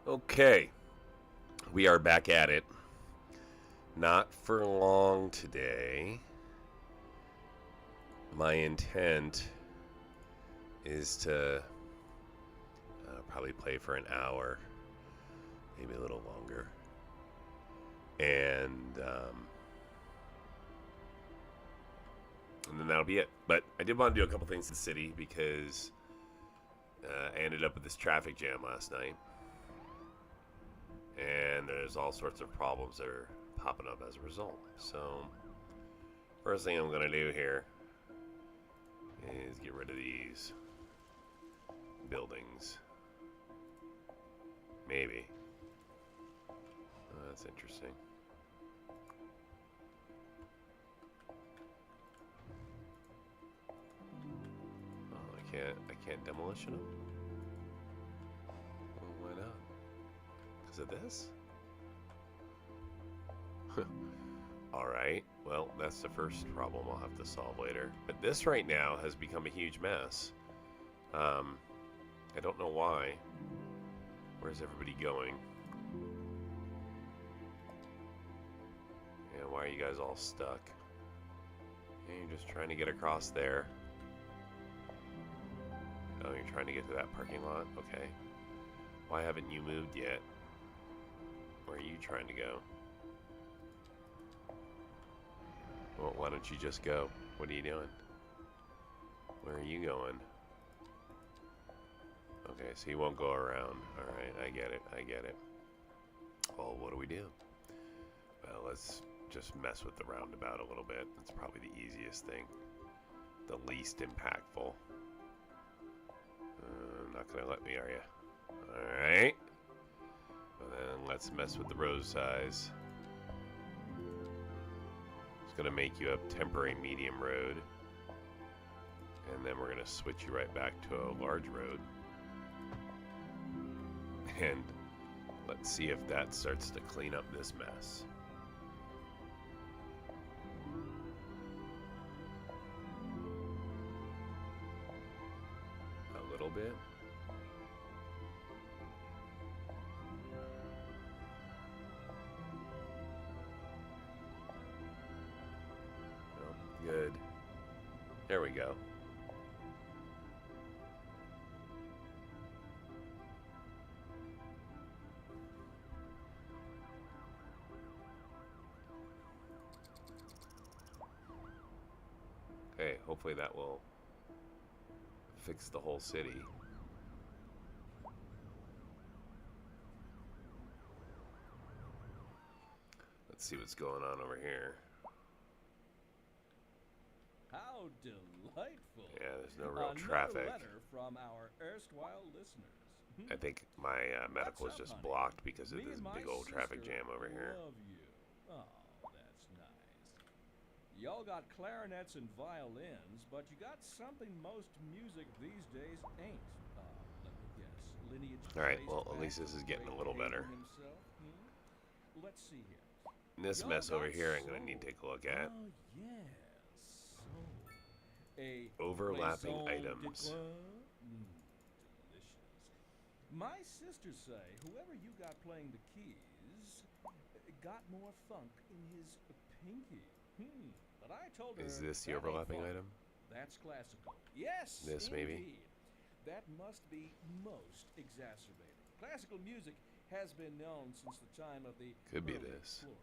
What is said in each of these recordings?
Okay, we are back at it. Not for long today. My intent is to probably play for an hour, maybe a little longer. And then that'll be it. But I did want to do a couple things in the city because I ended up with this traffic jam last night. And there's all sorts of problems that are popping up as a result. So, first thing I'm going to do here is get rid of these buildings. Maybe. Oh, that's interesting. Oh, I can't demolition them? Well, why not? Because of this? Alright, well, that's the first problem I'll have to solve later. But this right now has become a huge mess. I don't know why. Where's everybody going? Yeah, why are you guys all stuck? Yeah, you're just trying to get across there. Oh, you're trying to get to that parking lot? Okay. Why haven't you moved yet? Where are you trying to go? Well, why don't you just go? What are you doing? Where are you going? Okay, so you won't go around. Alright, I get it. I get it. Well, what do we do? Well, let's just mess with the roundabout a little bit. That's probably the easiest thing. The least impactful. Not gonna let me, are you? Alright. Well, then let's mess with the road size. It's gonna make you a temporary medium road. And then we're gonna switch you right back to a large road. And let's see if that starts to clean up this mess. A little bit. Oh, good. There we go. Okay, hopefully that will fix the whole city. Let's see what's going on over here. How delightful. Yeah, there's no real Another traffic. letter from our erstwhile listeners. I think my medical is just blocked because of this big old traffic jam over here. Love you. Oh, that's nice. Y'all got clarinets and violins, but you got something most music these days ain't. Let me guess. Lineage. All right, well, at least this is getting a little better. Himself? Let's see here. This mess over here I'm going to need to take a look at. Oh, yes. A Overlapping maison items. de quoi? Delicious. My sisters say whoever you got playing the keys got more funk in his pinky. But I told her. Is this the that ain't overlapping funk. item? That's classical. Yes. This maybe? Indeed. That must be most exacerbating. Classical music has been known since the time of the Could be early this. explorers.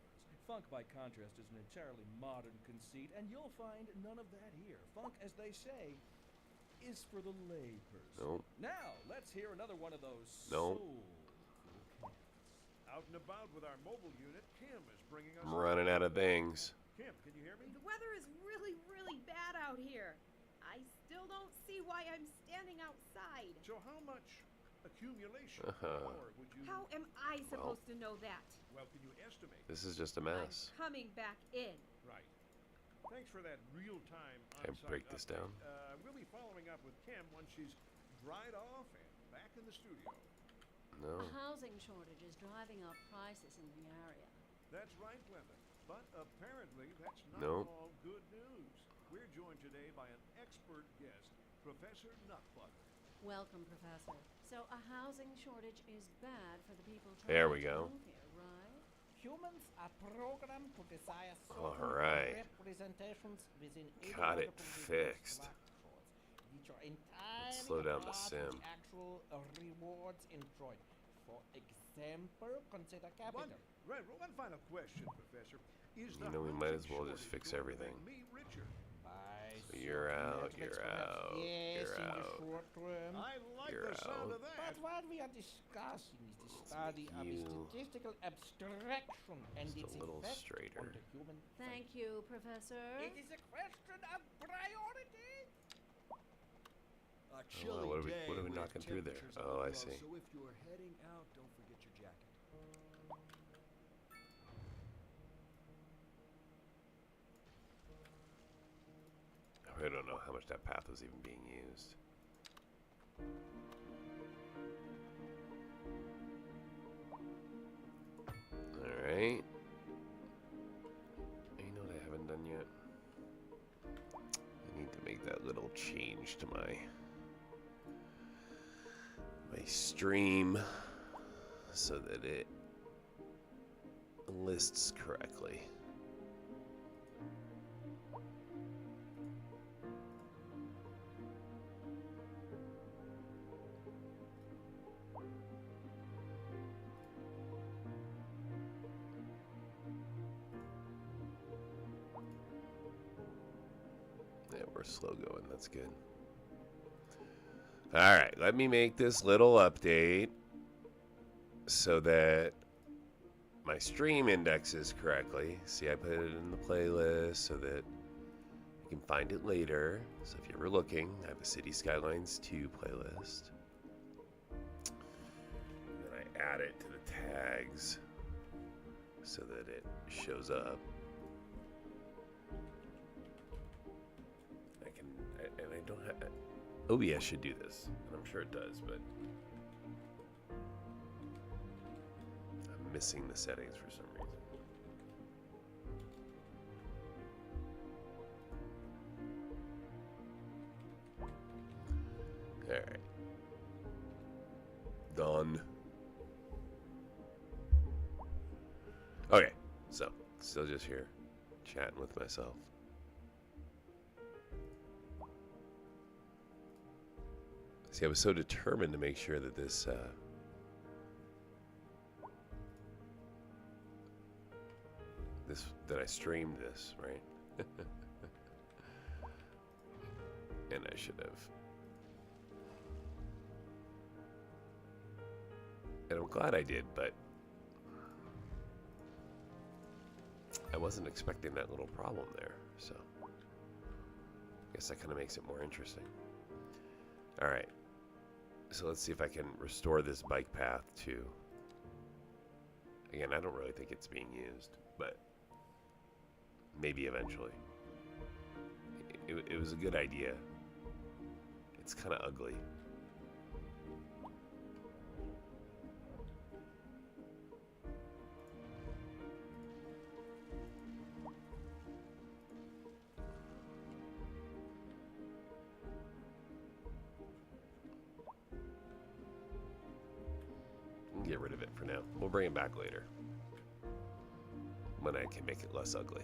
Funk, by contrast, is an entirely modern conceit, and you'll find none of that here. Funk, as they say, is for the layperson. Nope. Now, let's hear another one of those Nope. soulful cats. Out and about with our mobile unit, Kim is bringing us... I'm running out of things. Kim, can you hear me? The weather is really, really bad out here. I still don't see why I'm standing outside. So how much accumulation of power would you... How am I supposed to know that? Well, can you estimate? This is just a mess. I'm coming back in. Right. Thanks for that real-time Can I on-site break this update. down? We'll be following up with Kim once she's dried off and back in the studio. No. A housing shortage is driving up prices in the area. That's right, Glenda. But apparently that's not Nope. all good news. We're joined today by an expert guest, Professor Nutbutter. Welcome, Professor. So a housing shortage is bad for the people trying There we to go. move here, right? Humans are programmed to desire All certain right. representations within Got it ideological fixed. structures, which are entirely Slow down the apart sim. from the actual rewards enjoyed. For example, consider capital. One final question, Professor. Is You the know, we might as housing well just shortage fix going to everything. make me richer? By So you're out, metrics, you're perhaps out, yes, you're in the out. short term. I like You're the sound out. of that. But what we are discussing is the Let's study make of a you statistical abstraction and just its a little effect straighter. on the human Thank you, Professor. It is a question of priority. A Oh, chilly wow, what day are we with knocking through there? temperatures Oh, I above, see. So if you're heading out, don't forget your jacket. I don't know how much that path was even being used. Alright. You know what I haven't done yet? I need to make that little change to my stream so that it lists correctly. Yeah, we're slow going. That's good. All right, let me make this little update so that my stream indexes correctly. See, I put it in the playlist so that you can find it later. So if you're ever looking, I have a City Skylines II playlist. And then I add it to the tags so that it shows up. And I don't have... OBS should do this, and I'm sure it does, but I'm missing the settings for some reason. Alright. Done. Okay, so, still just here, chatting with myself. See, I was so determined to make sure that this, that I streamed this, right? And I should have. And I'm glad I did, but I wasn't expecting that little problem there, so I guess that kind of makes it more interesting. All right. So let's see if I can restore this bike path to... Again, I don't really think it's being used, but maybe eventually. It was a good idea. It's kind of ugly. Get rid of it for now. We'll bring it back later when I can make it less ugly.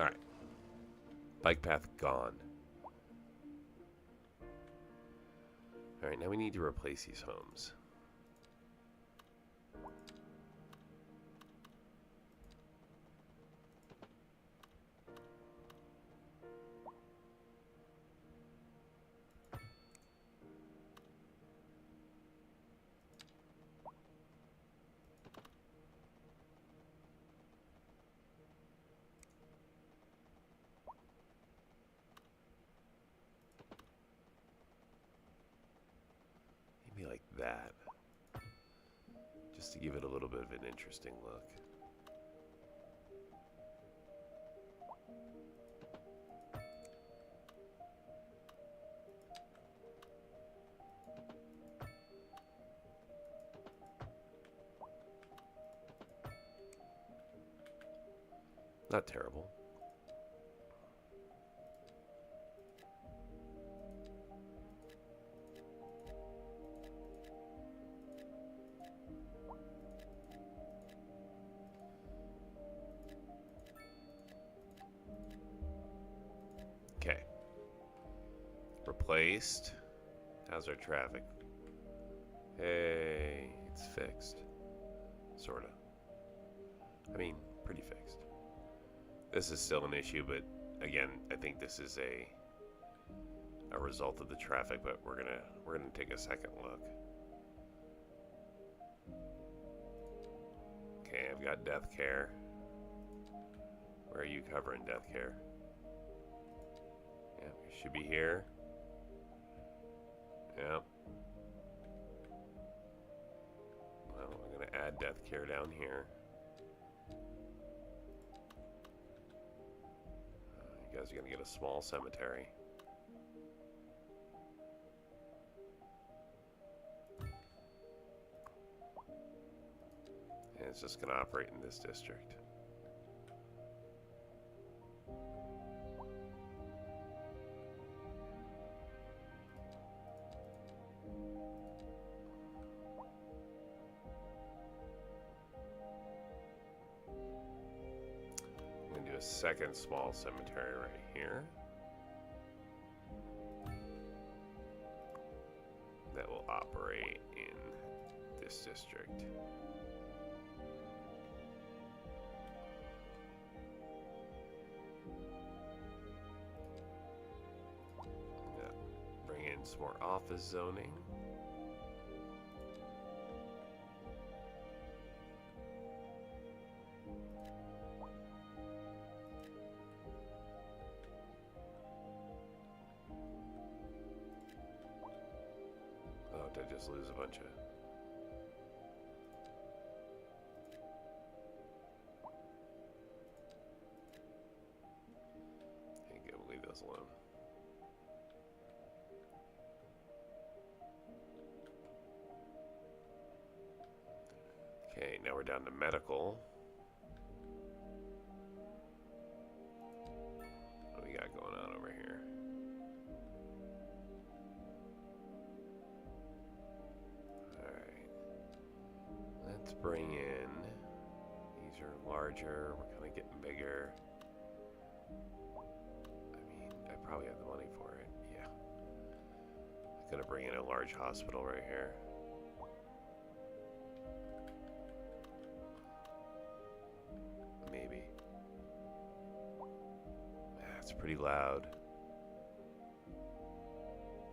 All right. Bike path gone. All right, now we need to replace these homes. Maybe like that, just to give it a little bit of an interesting look. Not terrible. Okay. Replaced. How's our traffic? Hey, it's fixed. Sorta. I mean, pretty fixed. This is still an issue, but again, I think this is a result of the traffic, but we're gonna take a second look. Okay, I've got death care. Where are you covering death care? Yeah, you should be here. Yep. Well, I'm gonna add death care down here. You guys are gonna get a small cemetery. And it's just gonna operate in this district. A second small cemetery right here that will operate in this district. Bring in some more office zoning. Did I just lose a bunch of... There you go, leave those alone. Okay, now we're down to medical. What do we got going on over here? Let's bring in, these are larger, we're kind of getting bigger. I mean, I probably have the money for it, yeah. I'm gonna bring in a large hospital right here. Maybe. That's pretty loud.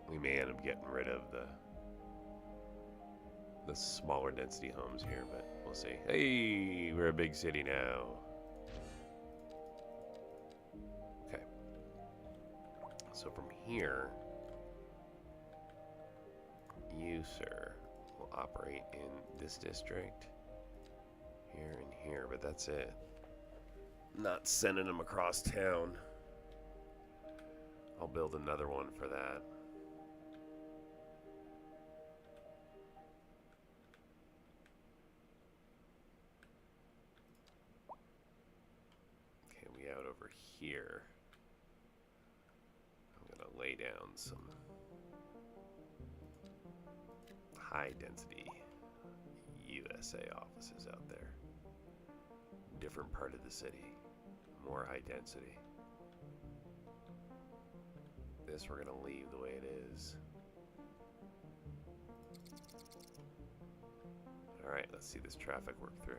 We may end up getting rid of the smaller density homes here, but we'll see. Hey, we're a big city now. Okay. So from here, you, sir, will operate in this district, here and here, but that's it. Not sending them across town. I'll build another one for that. Out over here, I'm gonna lay down some high density USA offices out there. Different part of the city, more high density. This we're gonna leave the way it is. Alright, let's see this traffic work through.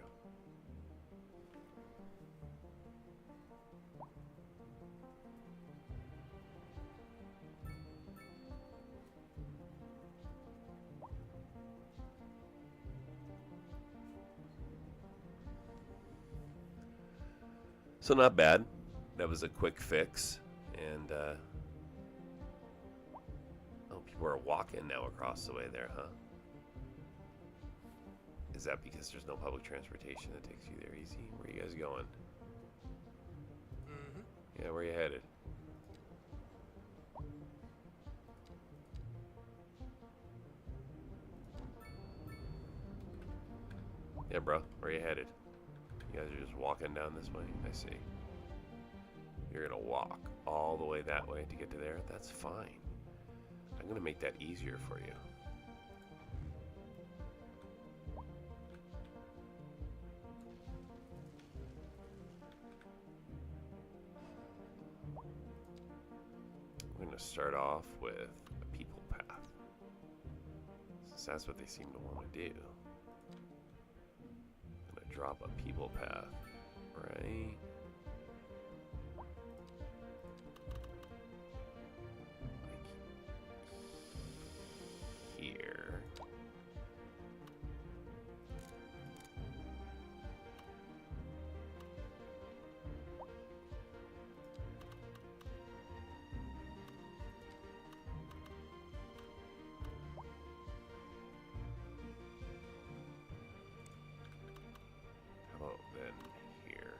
So not bad. That was a quick fix, and oh, people are walking now across the way there, huh? Is that because there's no public transportation that takes you there easy? Where are you guys going? Yeah, where are you headed? Yeah, bro, where are you headed? You guys are just walking down this way? I see. You're gonna walk all the way that way to get to there? That's fine. I'm gonna make that easier for you. We're gonna start off with a people path, since that's what they seem to want to do. I'm gonna drop a people path right here. How about then here?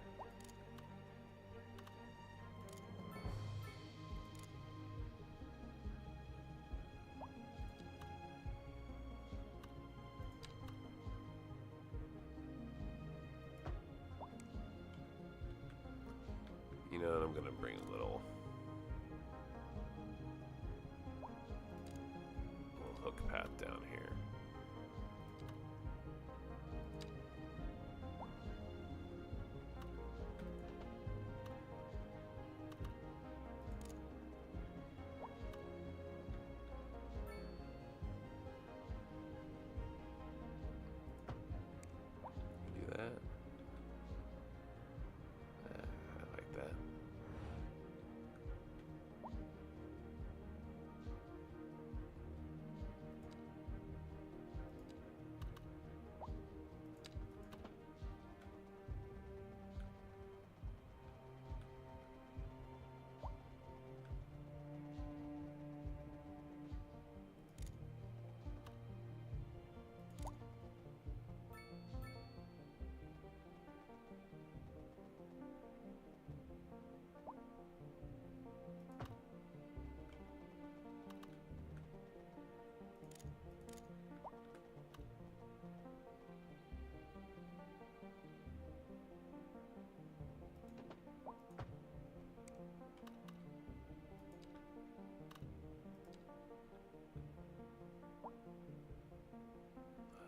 You know what, I'm gonna bring a little hook path down here. Do that. I like that.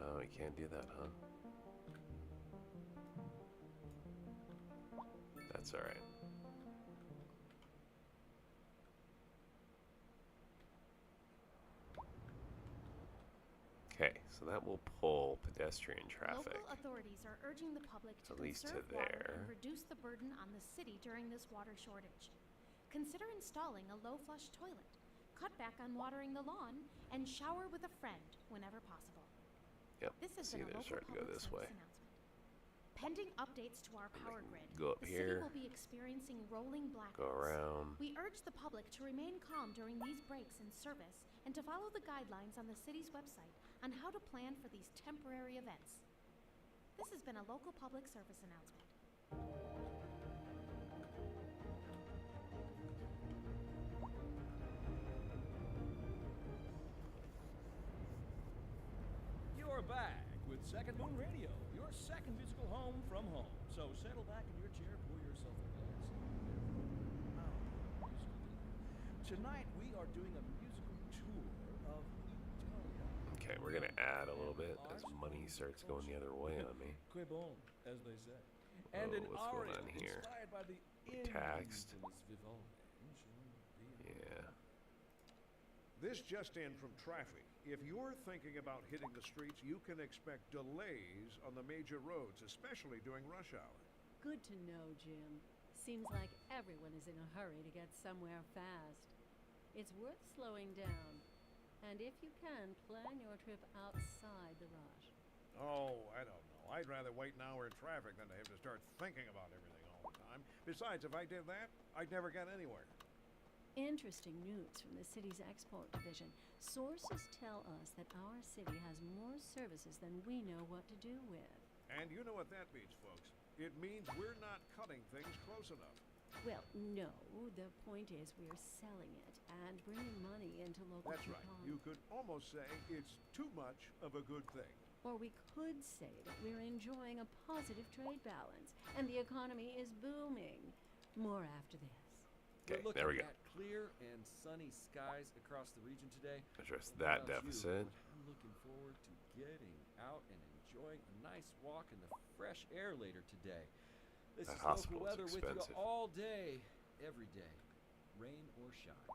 Oh, we can't do that, huh? That's all right. Okay, so that will pull pedestrian traffic. Local authorities are urging the public to At least to conserve water there. and reduce the burden on the city during this water shortage. Consider installing a low-flush toilet, cut back on watering the lawn, and shower with a friend whenever possible. Yep, This has see, been a they're local starting to go public this service way. announcement. Pending updates to our power grid, go up the here, city will be experiencing rolling blackouts. Go around. We urge the public to remain calm during these breaks in service and to follow the guidelines on the city's website on how to plan for these temporary events. This has been a local public service announcement. You're back with Second Moon Radio, your second musical home from home. So settle back in your chair, pour yourself a glass. Tonight we are doing a musical tour of Italia. Okay, we're gonna add a little bit as money starts going the other way on me. Que bon, as they say. And an what's going aria on here? inspired by the Taxed. infamous Vivaldi. Yeah. This just in from traffic. If you're thinking about hitting the streets, you can expect delays on the major roads, especially during rush hour. Good to know, Jim. Seems like everyone is in a hurry to get somewhere fast. It's worth slowing down. And if you can, plan your trip outside the rush. Oh, I don't know. I'd rather wait an hour in traffic than to have to start thinking about everything all the time. Besides, if I did that, I'd never get anywhere. Interesting news from the city's export division. Sources tell us that our city has more services than we know what to do with. And you know what that means, folks. It means we're not cutting things close enough. Well, no. The point is we're selling it and bringing money into local That's right. economy. You could almost say it's too much of a good thing. Or we could say that we're enjoying a positive trade balance and the economy is booming. More after this. Okay, We're looking there we go. at clear and sunny skies across the region today. Address Don't know that about you, deficit. but I'm looking forward to getting out and enjoying a nice walk in the fresh air later today. This That is local hospital's weather with you expensive. all day, every day, rain or shine.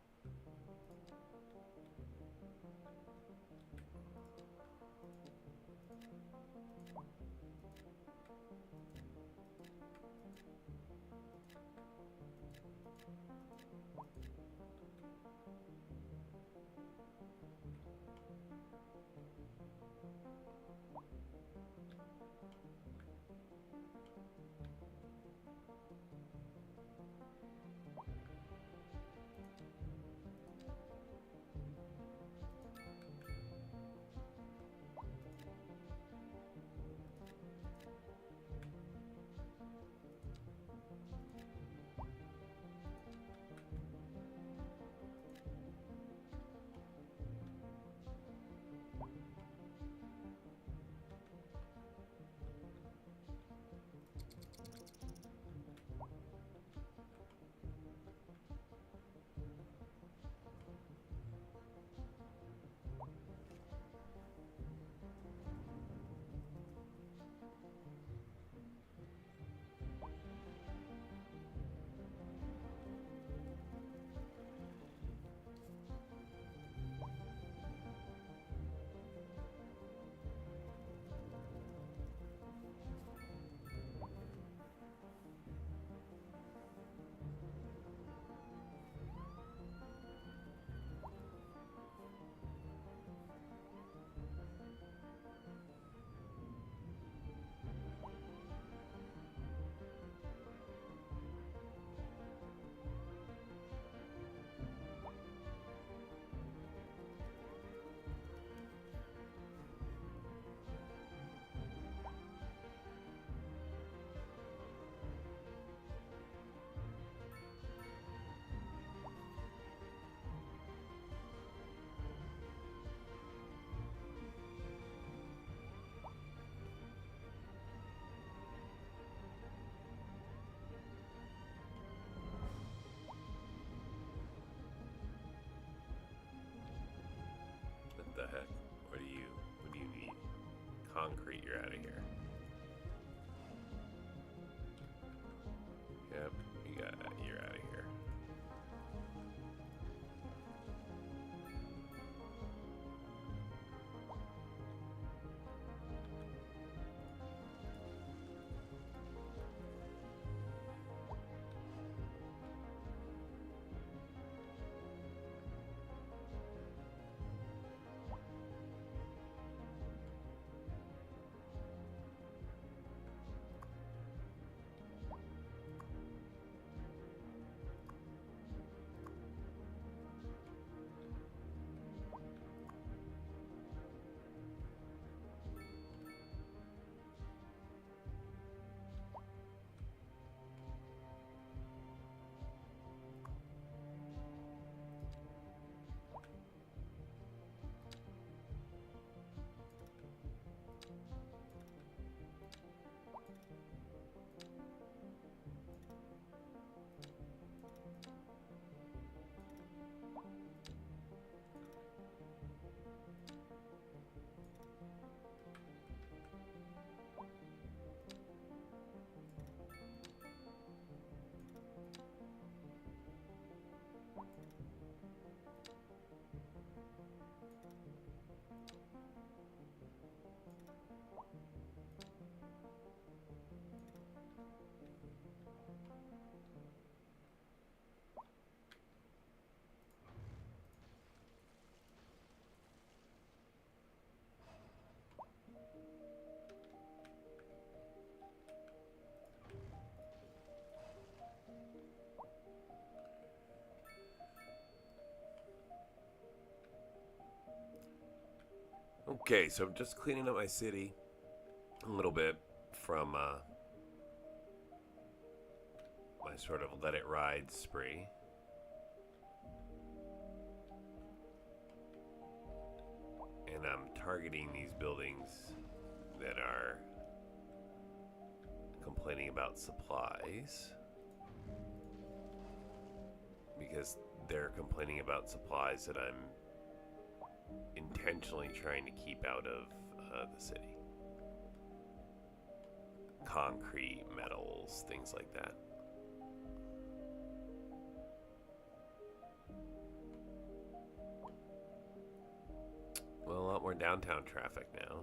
What the heck? What do you need? Concrete, you're out of here. Yep, you got that, you're out of here. Okay, so I'm just cleaning up my city a little bit from my sort of let it ride spree. And I'm targeting these buildings that are complaining about supplies, because they're complaining about supplies that I'm intentionally trying to keep out of the city. Concrete, metals, things like that. Well, a lot more downtown traffic now.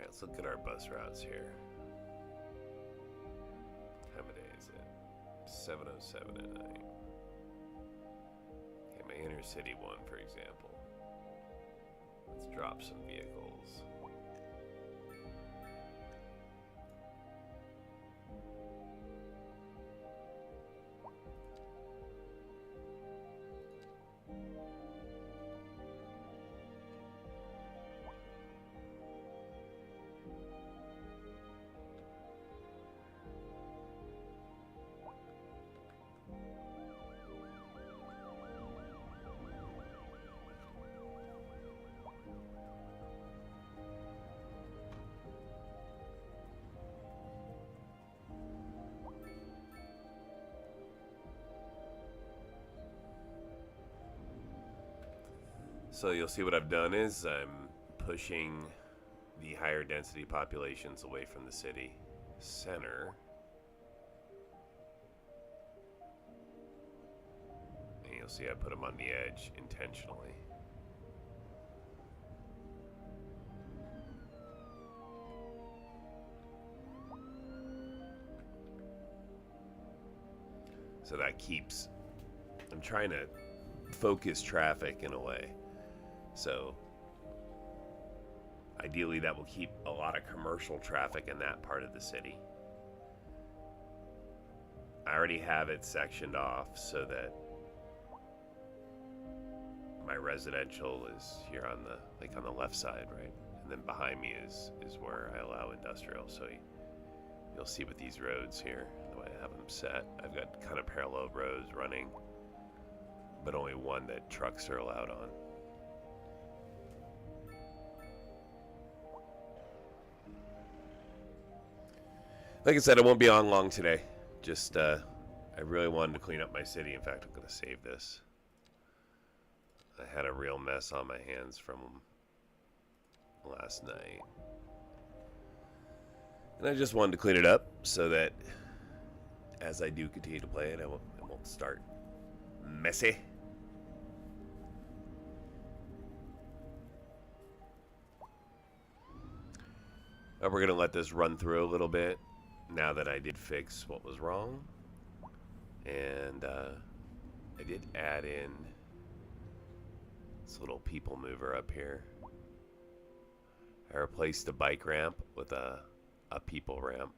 Let's look at our bus routes here. How many day is it? 7:07 at night. Okay, my inner city one, for example. Let's drop some vehicles. So you'll see what I've done is I'm pushing the higher density populations away from the city center. And you'll see I put them on the edge intentionally. So that keeps, I'm trying to focus traffic in a way. So ideally that will keep a lot of commercial traffic in that part of the city. I already have it sectioned off so that my residential is here on the on the left side, right? And then behind me is where I allow industrial. So you'll see with these roads here, the way I have them set, I've got kind of parallel roads running, but only one that trucks are allowed on. Like I said, I won't be on long today. Just, I really wanted to clean up my city. In fact, I'm going to save this. I had a real mess on my hands from last night. And I just wanted to clean it up so that as I do continue to play it, it won't start messy. But we're going to let this run through a little bit. Now that I did fix what was wrong, and I did add in this little people mover up here. I replaced the bike ramp with a people ramp.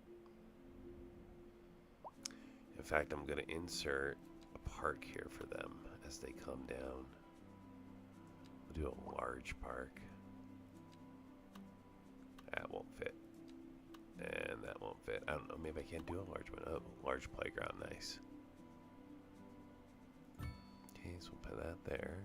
In fact, I'm going to insert a park here for them as they come down. We'll do a large park. That won't fit. And that won't fit. I don't know, maybe I can't do a large one. Oh, large playground, nice. Okay, so we'll put that there.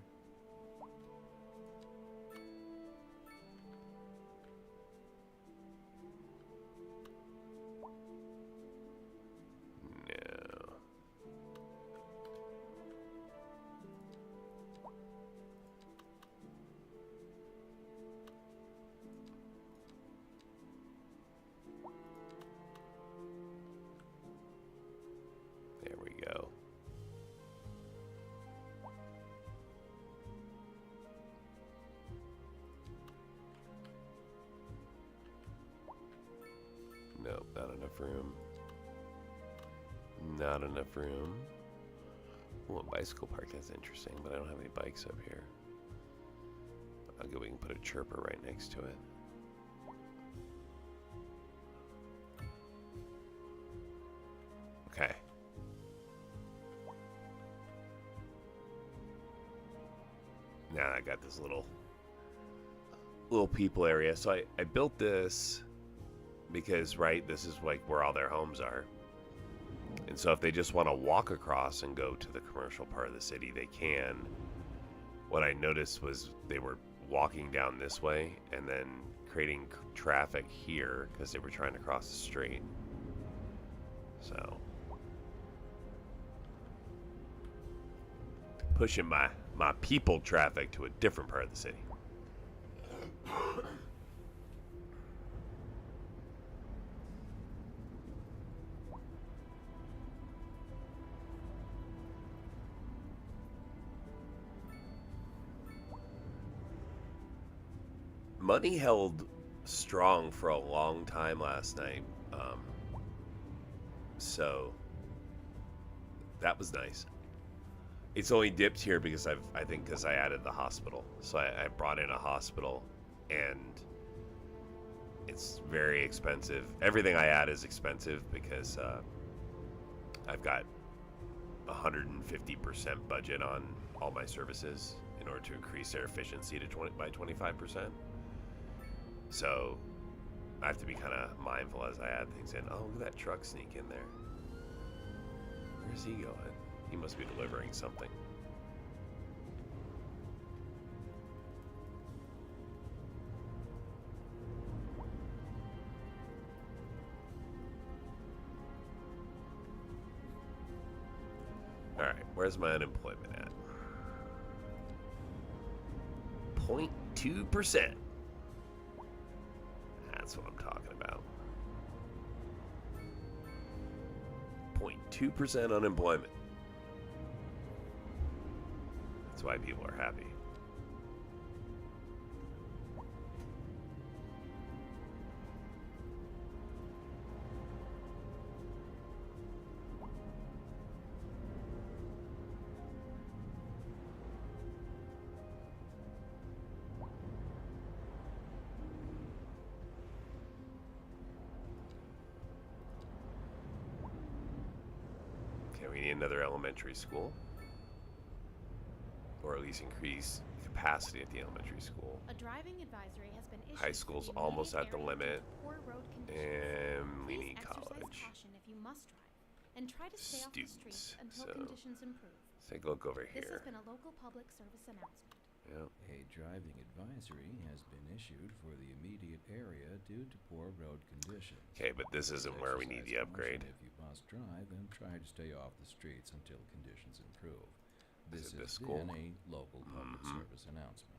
No. There we go. Nope, not enough room. Not enough room. Ooh, a bicycle park, that's interesting, but I don't have any bikes up here. I'll go, we can put a chirper right next to it. Okay. Now I got this little people area. So I built this because, right, this is like where all their homes are. And so if they just want to walk across and go to the commercial part of the city, they can. What I noticed was they were walking down this way and then creating traffic here because they were trying to cross the street. So pushing my people traffic to a different part of the city. Money held strong for a long time last night, so that was nice. It's only dipped here because I think because I added the hospital. So I brought in a hospital, and it's very expensive. Everything I add is expensive because I've got 150% budget on all my services in order to increase their efficiency to 25%. So I have to be kind of mindful as I add things in. Oh, look at that truck sneak in there. Where's he going? He must be delivering something. All right, where's my unemployment at? 0.2%. That's what I'm talking about. 0.2% unemployment. That's why people are happy. Okay, we need another elementary school. Or at least increase capacity at the elementary school. A driving advisory has been issued. High school's almost at the limit, and we Please need exercise college. caution if you must drive, and try to stay off the streets until so conditions improve. let's take a look over This here. has been a local public service announcement. Yeah. A driving advisory has been issued for the immediate area due to poor road conditions. Okay, but this isn't where we need the Exercise upgrade. caution if you must drive, and try to stay off the streets until conditions improve. Is This it this has school? been a local public service announcement.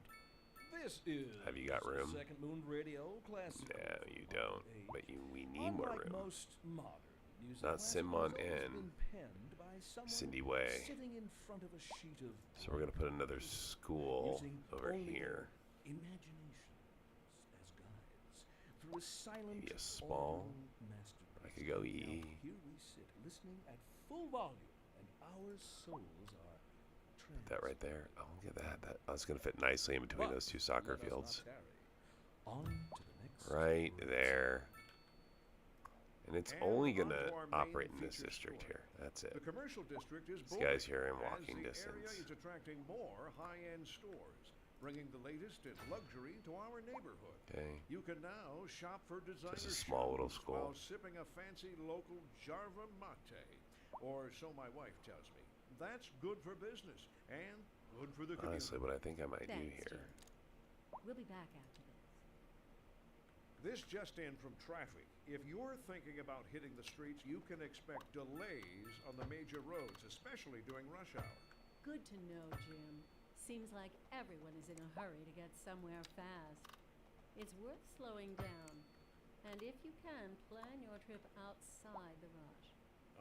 This is Have you got room? Second Moon Radio Classic. No, you don't. But we need more Unlike room. most modern music Not classicals, Simon it's N. been penned by someone Cindy Way. sitting in front of a sheet of So we're gonna put another school using over only here. imaginations as guides through a silent Maybe a small. oral masterpiece. I could go Now, E. here we sit listening at full volume, and our souls are Put that right there. Oh, look at that. That's gonna fit nicely in between But those two soccer let us not fields. tarry. On to the next Right story. there. And it's And only on gonna to our main operate in this feature district story. here. That's it. The commercial district is These guys booming here in as walking the distance. area is attracting more high-end stores, bringing the latest in luxury to our neighborhood. Okay. You can now shop for designer Just a small little shoes school. while sipping a fancy local Jarva mate, or so my wife tells me. That's good for business and good for the community. Honestly, what I think I might do Thanks, here. Jim. We'll be back after this. This just in from traffic. If you're thinking about hitting the streets, you can expect delays on the major roads, especially during rush hour. Good to know, Jim. Seems like everyone is in a hurry to get somewhere fast. It's worth slowing down. And if you can, plan your trip outside the rush.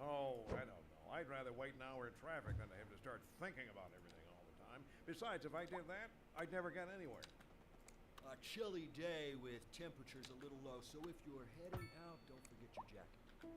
Oh, I don't know. I'd rather wait an hour in traffic than to have to start thinking about everything all the time. Besides, if I did that, I'd never get anywhere. A chilly day with temperatures a little low, so if you're heading out, don't forget your jacket.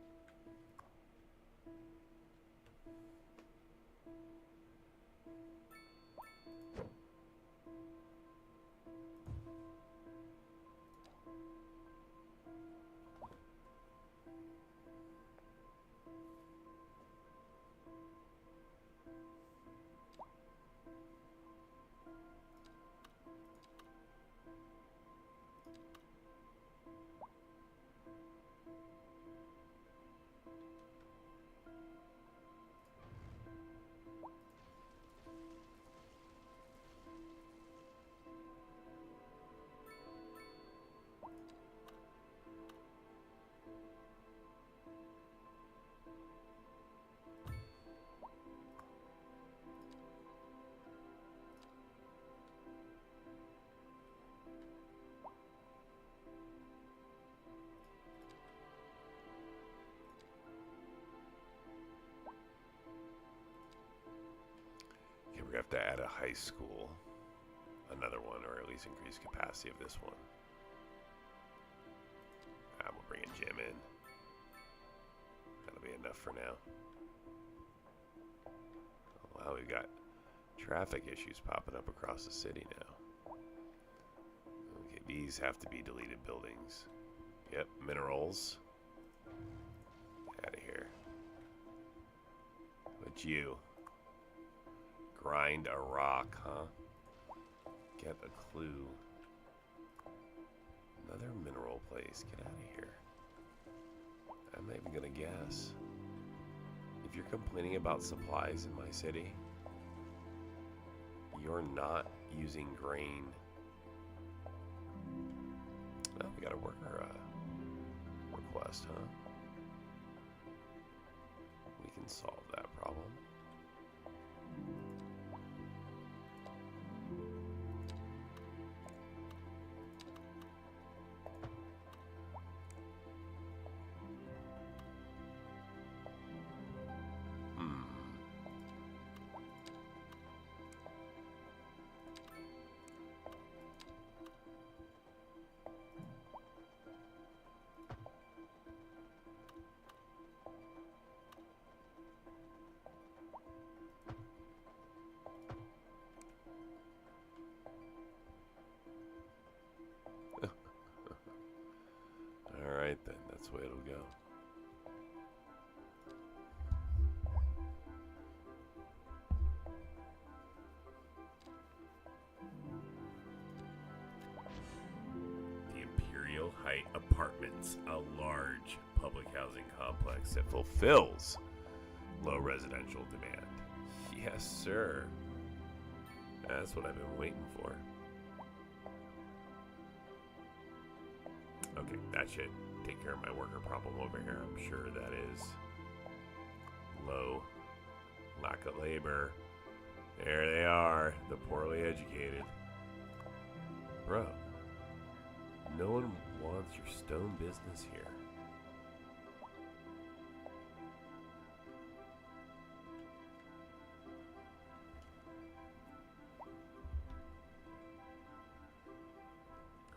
We have to add a high school, another one, or at least increase capacity of this one. We'll bring a gym in. That'll be enough for now. Oh, wow, we've got traffic issues popping up across the city now. Okay, these have to be deleted buildings. Yep, minerals. Out of here. But you. Grind a rock, huh? Get a clue. Another mineral place. Get out of here. I'm not even gonna guess. If you're complaining about supplies in my city, you're not using grain. Oh, we got a worker request, huh? We can solve that problem. Alright then, that's the way it'll go. The Imperial Height Apartments, a large public housing complex that fulfills low residential demand. Yes, sir. That's what I've been waiting for. Okay, that should take care of my worker problem over here. I'm sure that is low. Lack of labor. There they are, the poorly educated. Bro, no one wants your stone business here.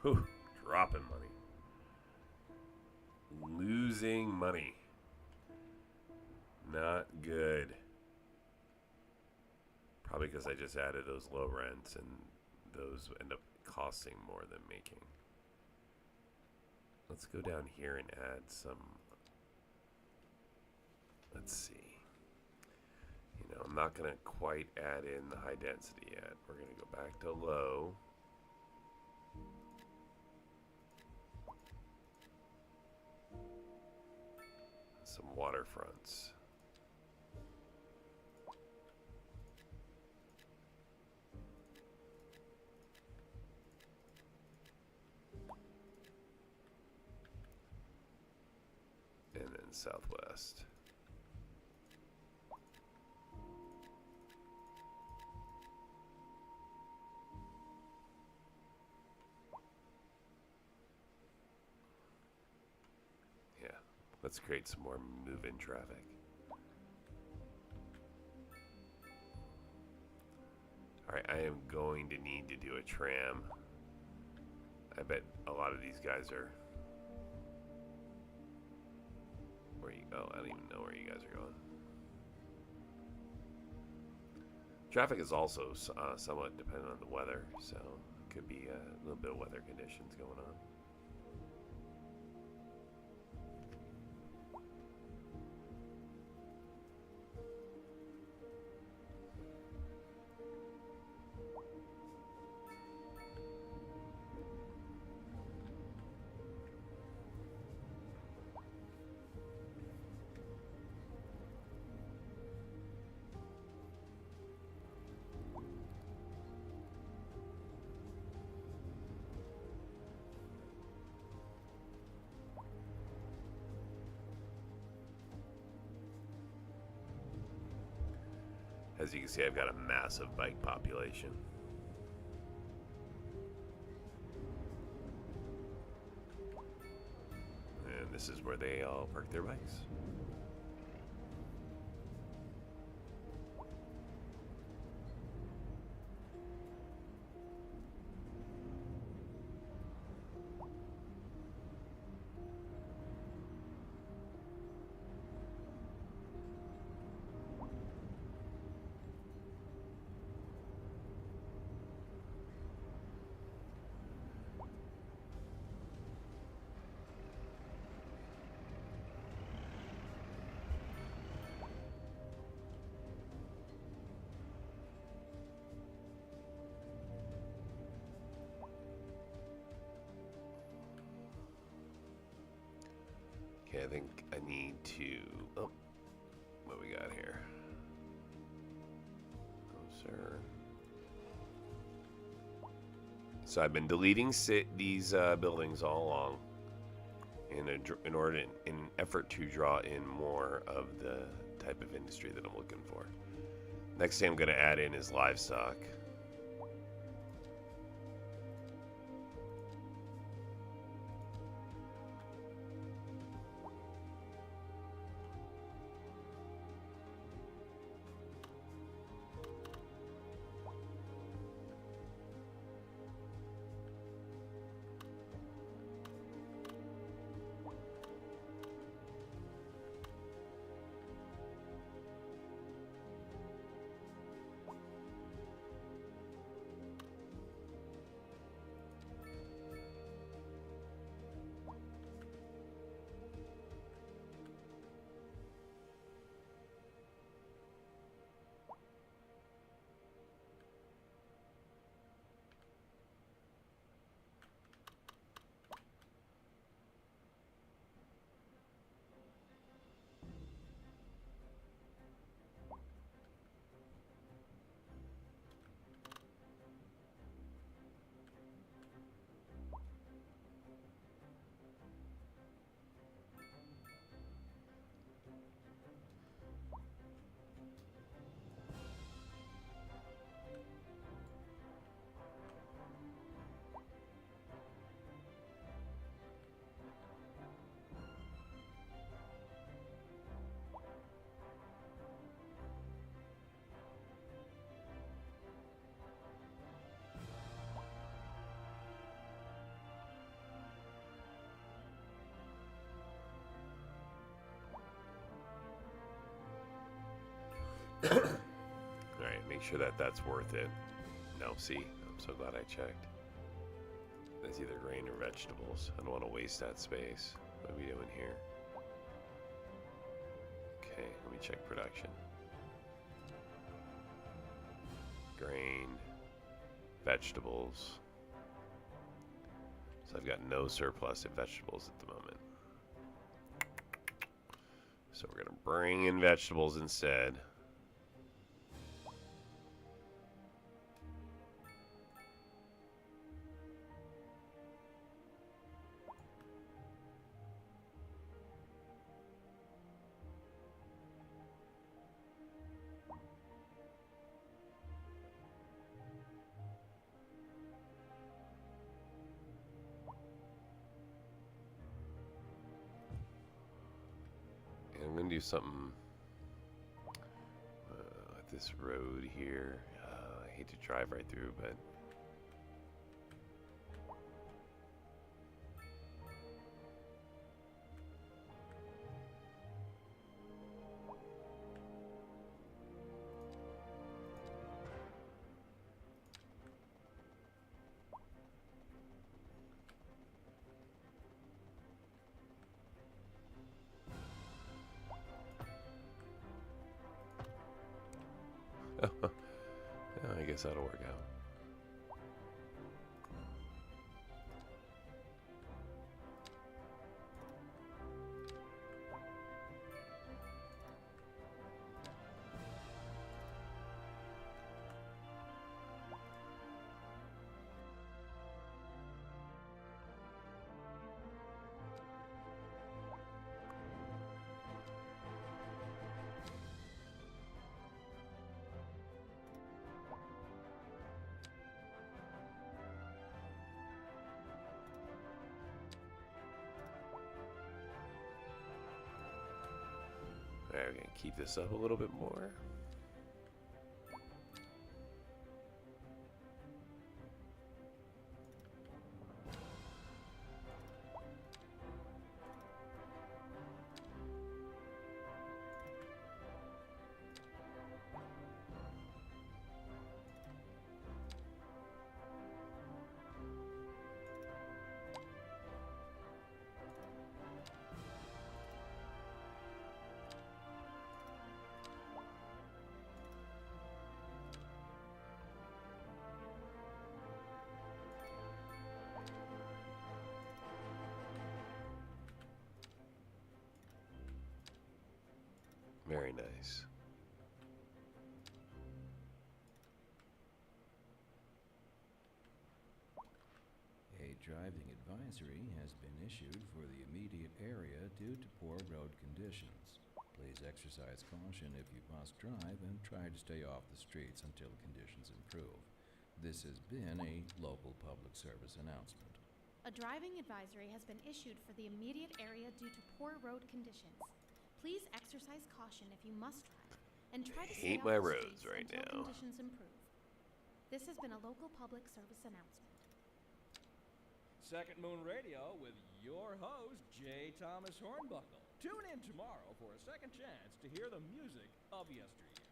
Whew, dropping money. Losing money. Not good. Probably because I just added those low rents and those end up costing more than making. Let's go down here and add some. Let's see. You know, I'm not going to quite add in the high density yet. We're going to go back to low. Some waterfronts. And then southwest. Yeah, let's create some more move-in traffic. Alright, I am going to need to do a tram. I bet a lot of these guys are... Where you go? I don't even know where you guys are going. Traffic is also somewhat dependent on the weather, so it could be a little bit of weather conditions going on. As you can see, I've got a massive bike population. And this is where they all park their bikes. Okay, I think I need to... Oh, what we got here? Oh, sir. So I've been deleting these buildings all along in an effort to draw in more of the type of industry that I'm looking for. Next thing I'm going to add in is livestock. Alright, make sure that that's worth it. No, see, I'm so glad I checked. That's either grain or vegetables. I don't want to waste that space. What are we doing here? Okay, let me check production. Grain, vegetables. So I've got no surplus of vegetables at the moment. So we're going to bring in vegetables instead. I'm going to do something with this road here. I hate to drive right through, but guess that'll work out. Alright, we're gonna keep this up a little bit more. Very nice. A driving advisory has been issued for the immediate area due to poor road conditions. Please exercise caution if you must drive and try to stay off the streets until conditions improve. This has been a local public service announcement. A driving advisory has been issued for the immediate area due to poor road conditions. Please exercise caution if you must drive and try to stay hate off my the roads streets right until now. conditions improve. This has been a local public service announcement. Second Moon Radio with your host, J. Thomas Hornbuckle. Tune in tomorrow for a second chance to hear the music of yesteryear.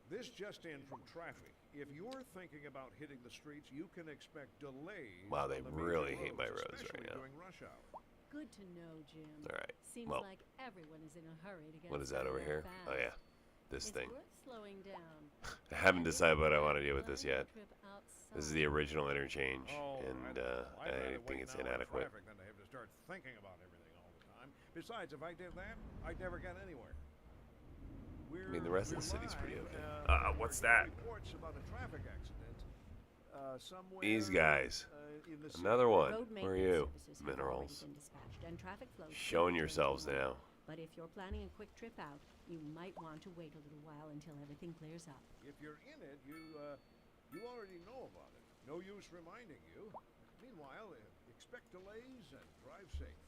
This just in from traffic. If you're thinking about hitting the streets, you can expect delays. Wow, they on the major really hate my roads right especially now. during rush hour. Good to know, Jim. Alright, Seems well, like everyone is in a hurry to get what is that over somewhere here? Oh yeah, fast. this It's thing. worth slowing down. I haven't And if decided you what I can, want to do with this plan your yet. trip This is outside. the original interchange, Oh, and I'd rather I think wait it's now in inadequate. traffic than to have to start thinking about everything all the time. Besides, if I did that, I'd never get anywhere. I mean, the rest of the city's pretty live, okay. What's that? Reports about a traffic accident somewhere. These guys. In the Another one. Road Where are maintenance you? services have already Minerals. been dispatched, and traffic flows Showing should return yourselves tomorrow. now. But if you're planning a quick trip out, you might want to wait a little while until everything clears up. If you're in it, you already know about it. No use reminding you. Meanwhile, expect delays and drive safe.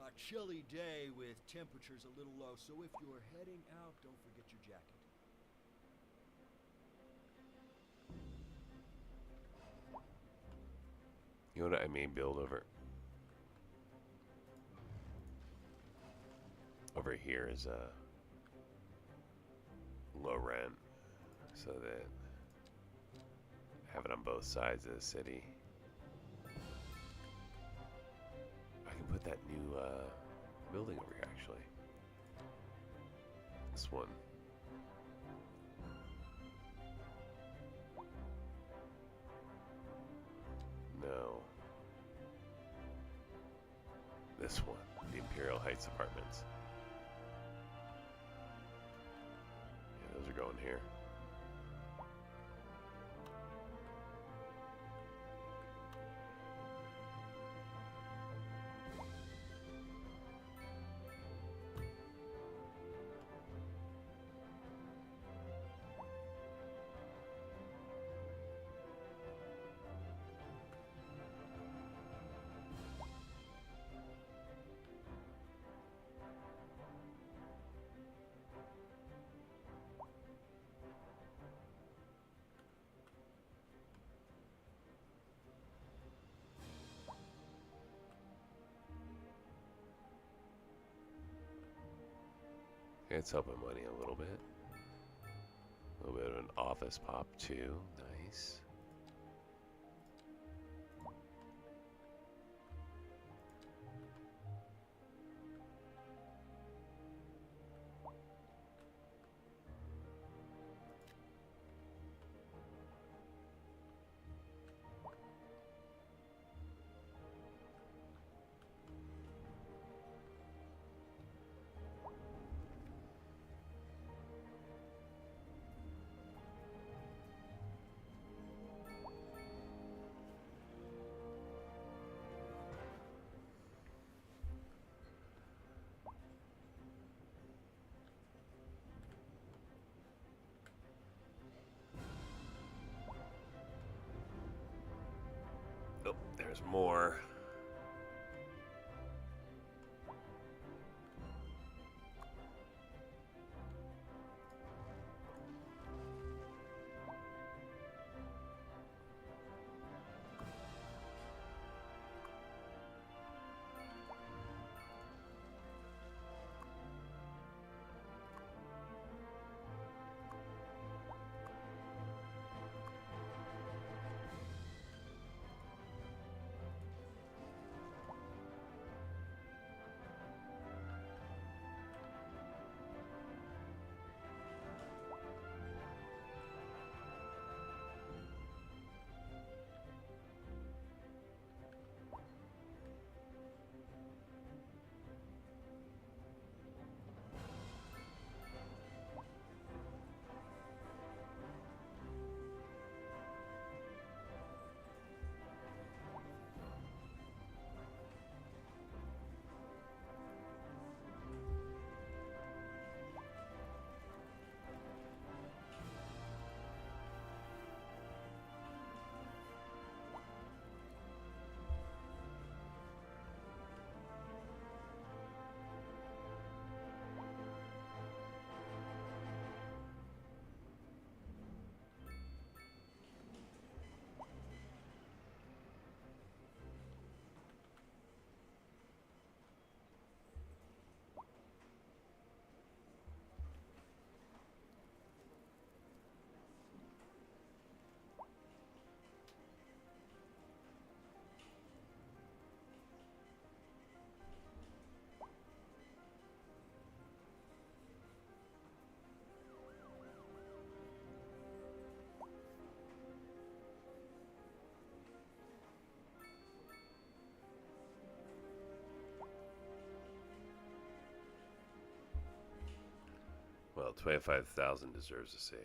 A chilly day with temperatures a little low, so if you're heading out, don't forget your jacket. You know what I may build over here is low rent, so that have it on both sides of the city. I can put that new building over here actually. This one. No. This one, the Imperial Heights Apartments. Yeah, those are going here. It's helping money a little bit. A little bit of an office pop too. Nice. There's more. Well, 25,000 deserves a save.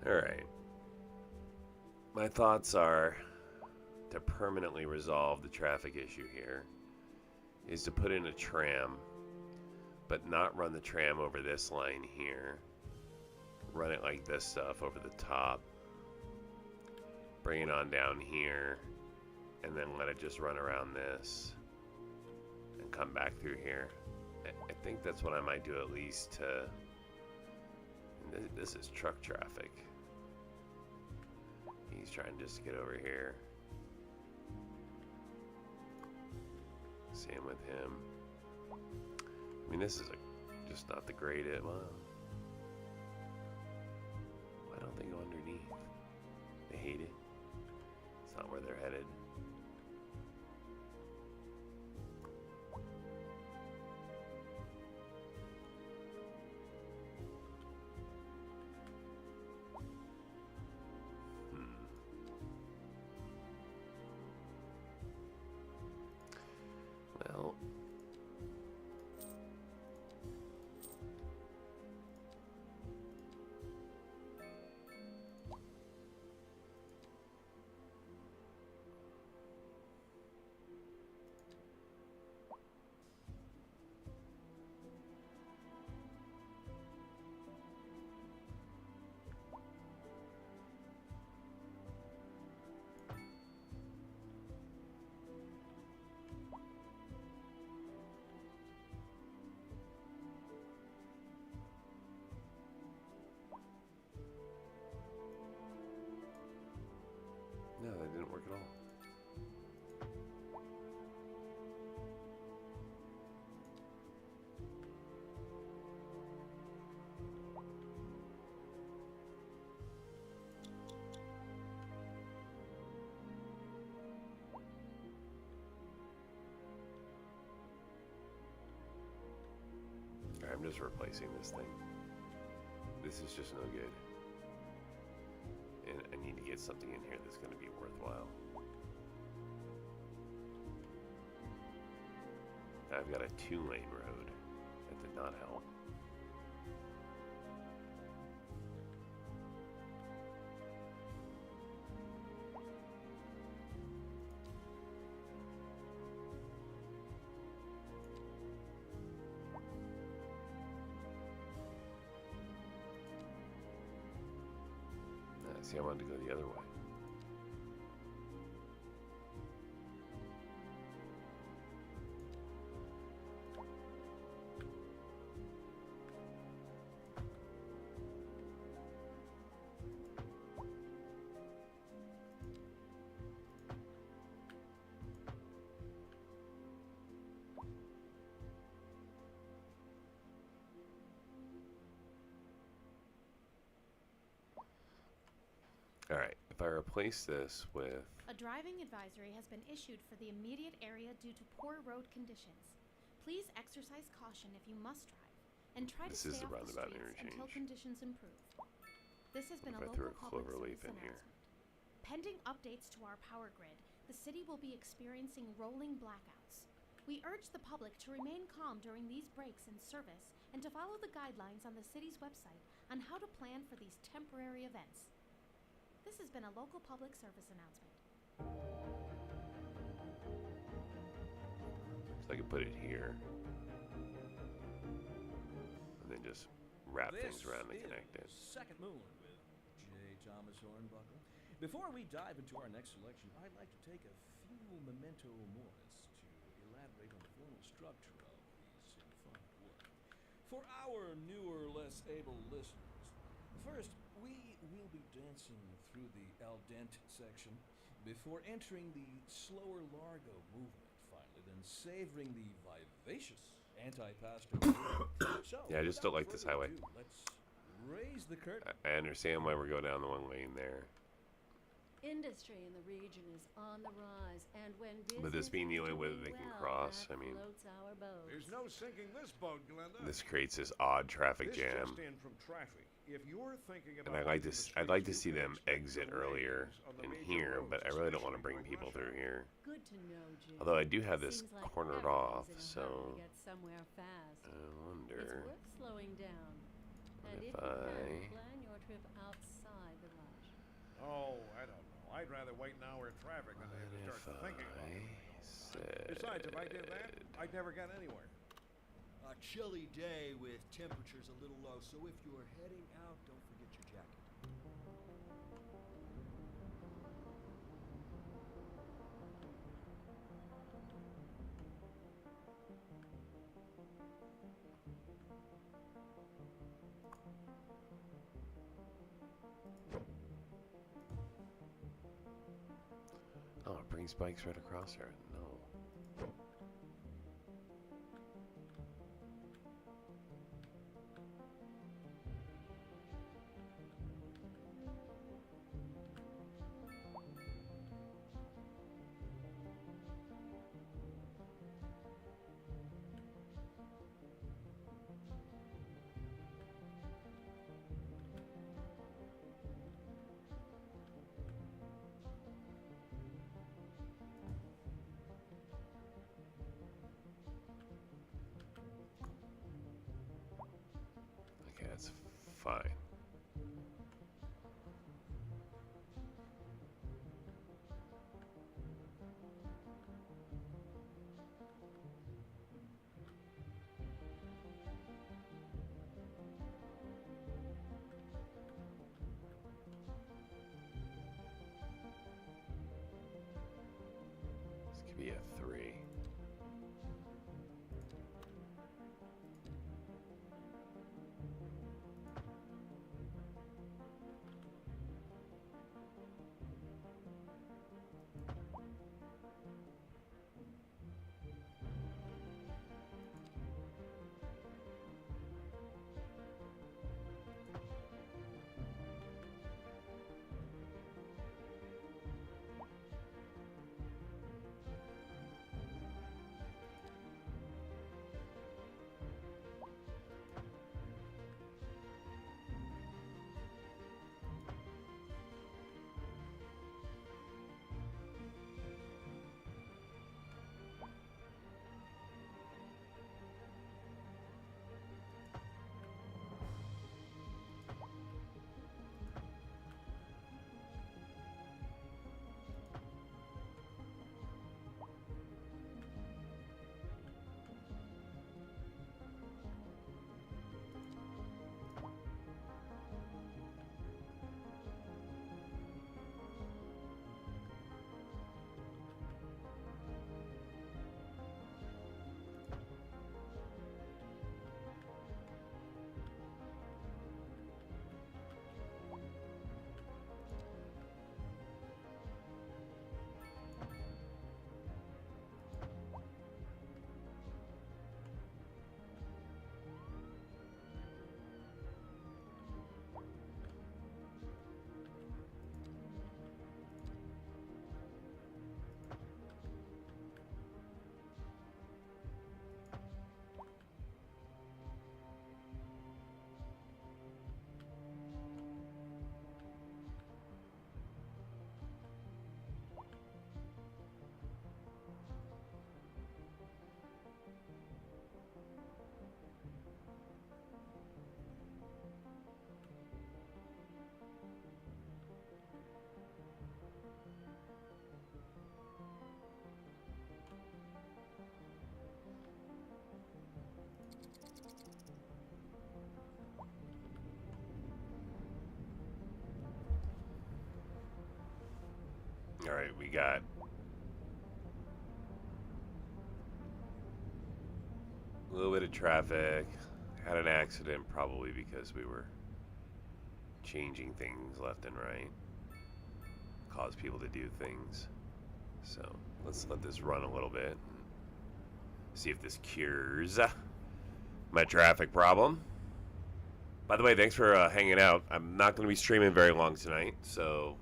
Alright. My thoughts are to permanently resolve the traffic issue here is to put in a tram, but not run the tram over this line here. Run it like this stuff over the top. Bring it on down here, and then let it just run around this and come back through here. I think that's what I might do, at least to... This is truck traffic. He's trying just to get over here. Same with him. I mean, this is just not the greatest. Well, why don't they go underneath? They hate it. It's not where they're headed. Well, no, that didn't work at all. I'm just replacing this thing. This is just no good. And I need to get something in here that's going to be worthwhile. I've got a 2-lane road. That did not help. See, I wanted to go the other way. Alright, if I replace this with... A driving advisory has been issued for the immediate area due to poor road conditions. Please exercise caution if you must drive, and try to stay off the roundabout streets until interchange. conditions improve. This has been If a I threw local a public clover leaf service in here. announcement. Pending updates to our power grid, the city will be experiencing rolling blackouts. We urge the public to remain calm during these breaks in service and to follow the guidelines on the city's website on how to plan for these temporary events. This has been a local public service announcement. So I could put it here. And then just wrap things around and connect it. Second Moon with J. Thomas Hornbuckle. Before we dive into our next selection, I'd like to take a few memento moris to elaborate on the formal structure of the symphonic work. For our newer, less able listeners, first, we will be dancing through the al dente section before entering the slower largo movement finally, then savoring the vivacious anti-pastoral so, Yeah, I just don't like this without highway. further ado, let's raise the curtain. I understand why we're going down the one lane there. Industry in the region is on the rise, and when But this business being the is only way doing that they can well, cross, that I mean... floats our boats. There's no sinking this boat, Glenda. This creates this odd traffic This jam. just in from traffic. If you're thinking And about I'd like hitting to, the I'd like to streets, see you can them expect exit delays earlier on the in major here, but I roads, really don't want to especially bring during people rush through hour. here. Good to know, Jim. Although I do have this Seems like cornered everyone's off, in a so hurry to get somewhere fast. I It's wonder worth slowing down. And if if you can, I... plan your trip outside the Oh, I don't know. I'd rather wait an hour in traffic than to have to What start if thinking about it. I Besides, if I did that, I'd never get anywhere. A chilly day with temperatures a little low, so if you're heading out, don't forget your jacket. Oh, it brings bikes right across here. No. Okay, that's fine. This could be a 3. All right, we got a little bit of traffic. Had an accident probably because we were changing things left and right. Caused people to do things. So let's let this run a little bit and see if this cures my traffic problem. By the way, thanks for hanging out. I'm not going to be streaming very long tonight, so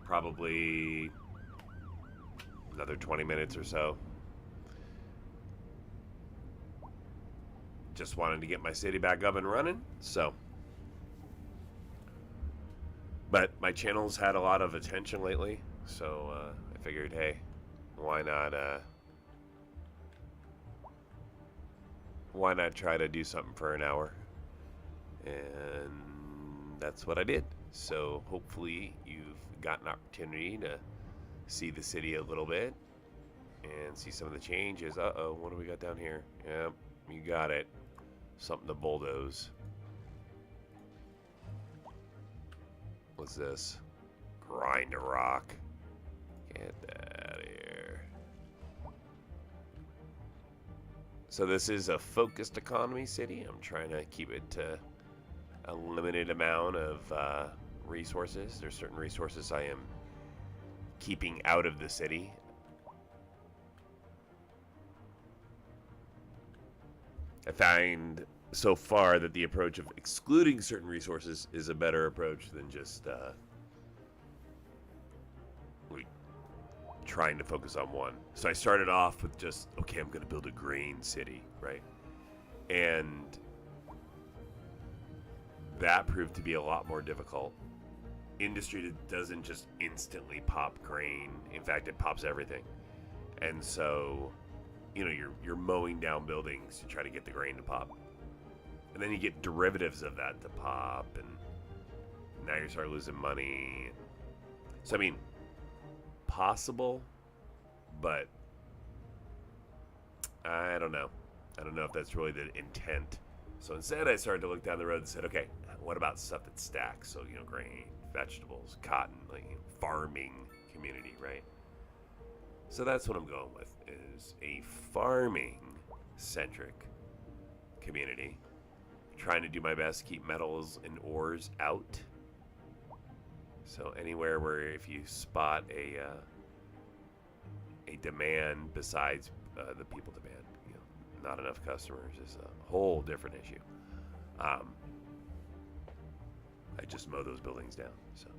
probably another 20 minutes or so. Just wanted to get my city back up and running, so. But my channel's had a lot of attention lately, so I figured, hey, why not try to do something for an hour? And that's what I did. So hopefully you've got an opportunity to see the city a little bit and see some of the changes. Uh-oh, what do we got down here? Yep, you got it. Something to bulldoze. What's this? Grind a rock. Get that out of here. So this is a focused economy city. I'm trying to keep it to a limited amount of resources. There's certain resources I am keeping out of the city. I find so far that the approach of excluding certain resources is a better approach than just trying to focus on one. So I started off with just, okay, I'm going to build a green city, right? And that proved to be a lot more difficult. Industry doesn't just instantly pop grain. In fact, it pops everything. And so, you know, you're mowing down buildings to try to get the grain to pop. And then you get derivatives of that to pop, and now you start losing money. So, I mean, possible, but I don't know. I don't know if that's really the intent. So instead, I started to look down the road and said, okay, what about stuff that stacks? So, you know, grain, vegetables, cotton, like, you know, farming community, right? So that's what I'm going with, is a farming-centric community. Trying to do my best to keep metals and ores out. So anywhere where if you spot a demand besides the people demand, you know, not enough customers is a whole different issue. I just mow those buildings down. So,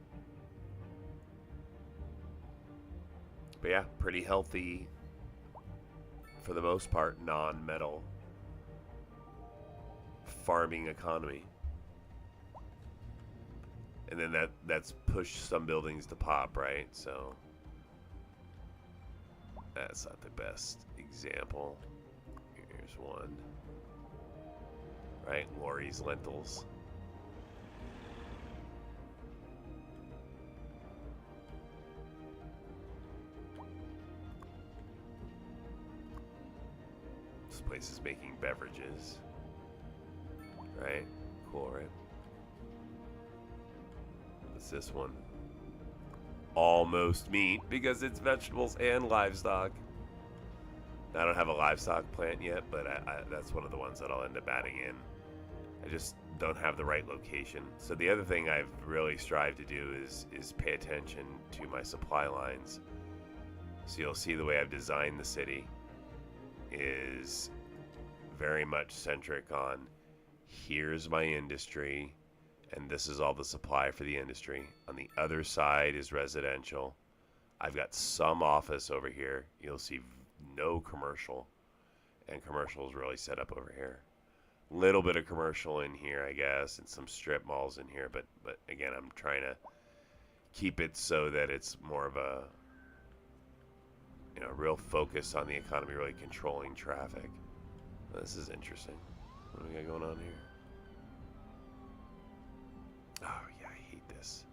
but yeah, pretty healthy for the most part, non-metal farming economy. And then that's pushed some buildings to pop, right? So that's not the best example. Here's one. Right? Lori's Lentils. This place is making beverages. Right? Cool, right? What's this one? Almost meat, because it's vegetables and livestock. I don't have a livestock plant yet, but that's one of the ones that I'll end up adding in. I just don't have the right location. So the other thing I've really strived to do is pay attention to my supply lines. So you'll see the way I've designed the city is very much centric on here's my industry, and this is all the supply for the industry. On the other side is residential. I've got some office over here. You'll see no commercial, and commercial is really set up over here. Little bit of commercial in here, I guess, and some strip malls in here, but again, I'm trying to keep it so that it's more of a, you know, real focus on the economy, really controlling traffic. This is interesting. What do we got going on here? Oh, yeah, I hate this.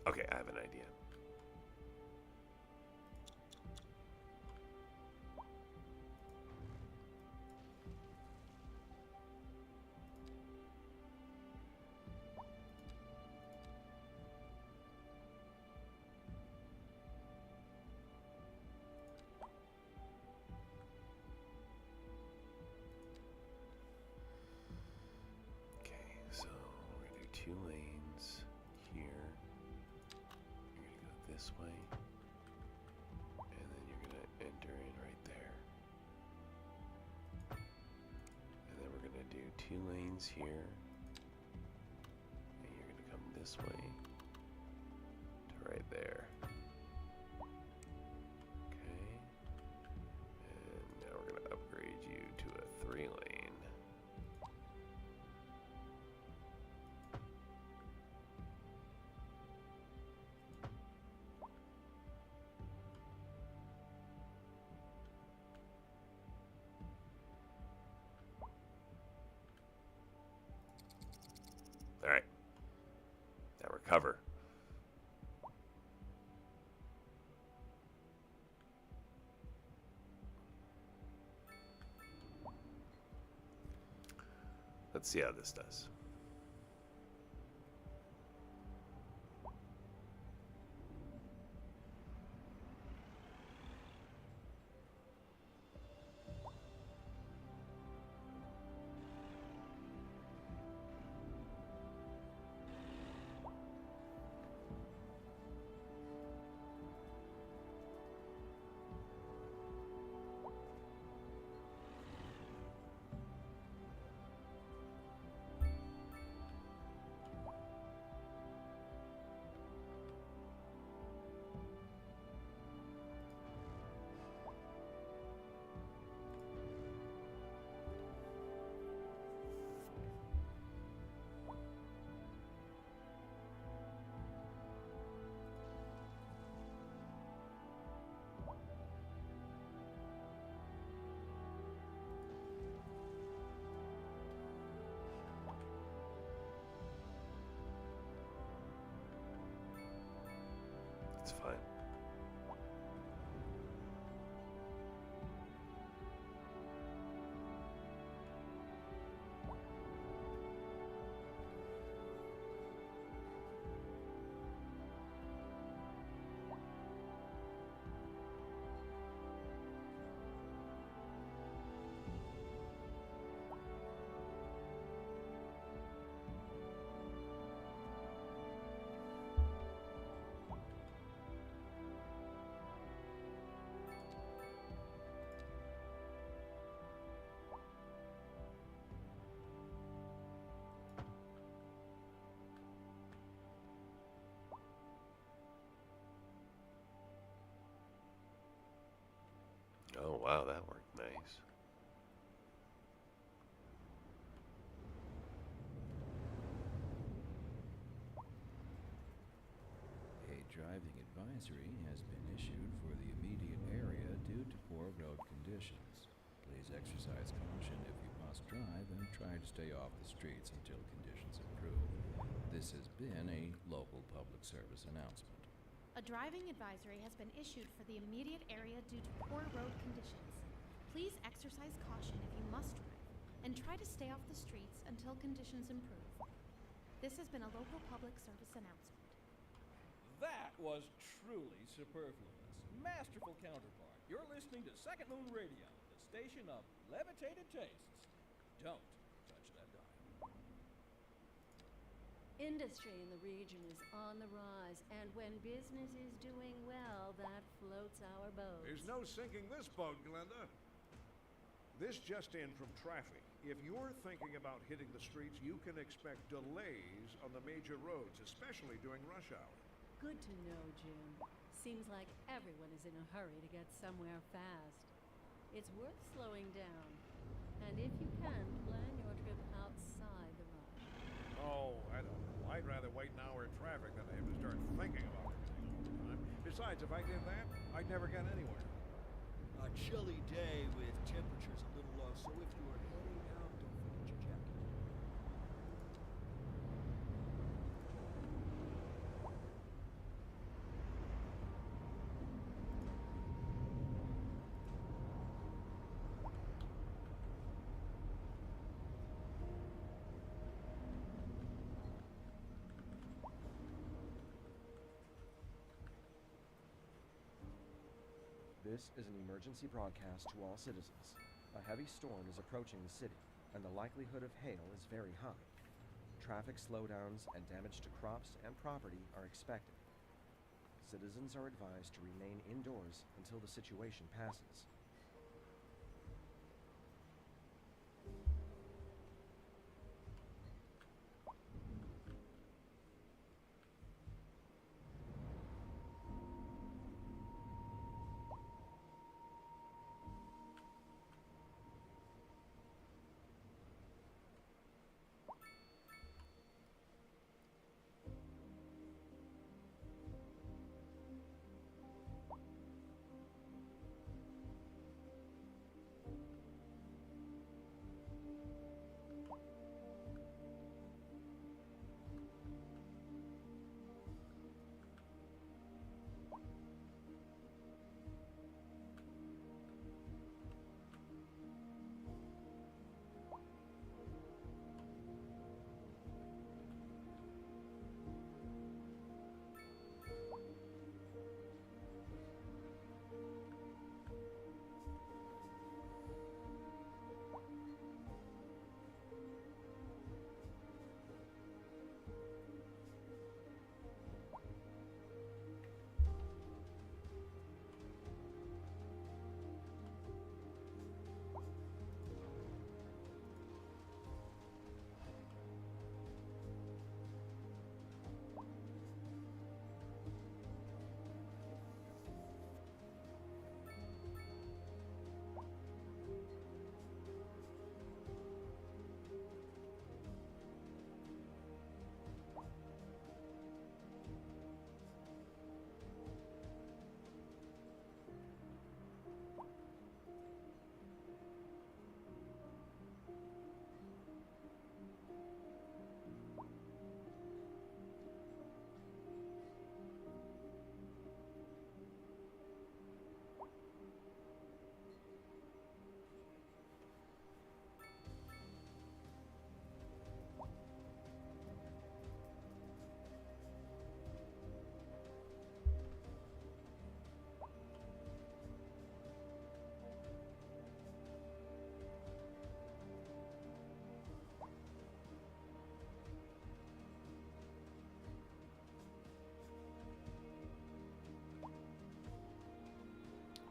Okay, I have an idea. So we're going to do 2 lanes here. You're going to go this way. And then you're going to enter in right there. And then we're going to do 2 lanes here. And you're going to come this way to right there. Okay. And now we're going to upgrade you to a 3-lane. cover. Let's see how this does. It's fine. Oh, wow, that worked nice. A driving advisory has been issued for the immediate area due to poor road conditions. Please exercise caution if you must drive and try to stay off the streets until conditions improve. This has been a local public service announcement. A driving advisory has been issued for the immediate area due to poor road conditions. Please exercise caution if you must drive, and try to stay off the streets until conditions improve. This has been a local public service announcement. That was truly superfluous. Masterful counterpart. You're listening to Second Moon Radio, the station of levitated tastes. Don't touch that dial. Industry in the region is on the rise, and when business is doing well, that floats our boat. There's no sinking this boat, Glenda. This just in from traffic. If you're thinking about hitting the streets, you can expect delays on the major roads, especially during rush hour. Good to know, Jim. Seems like everyone is in a hurry to get somewhere fast. It's worth slowing down. And if you can, plan your trip outside the rush. Oh, I don't know. I'd rather wait an hour in traffic than to have to start thinking about everything all the time. Besides, if I did that, I'd never get anywhere. A chilly day with temperatures a little low, so if you're heading out, don't forget your jacket. This is an emergency broadcast to all citizens. A heavy storm is approaching the city, and the likelihood of hail is very high. Traffic slowdowns and damage to crops and property are expected. Citizens are advised to remain indoors until the situation passes.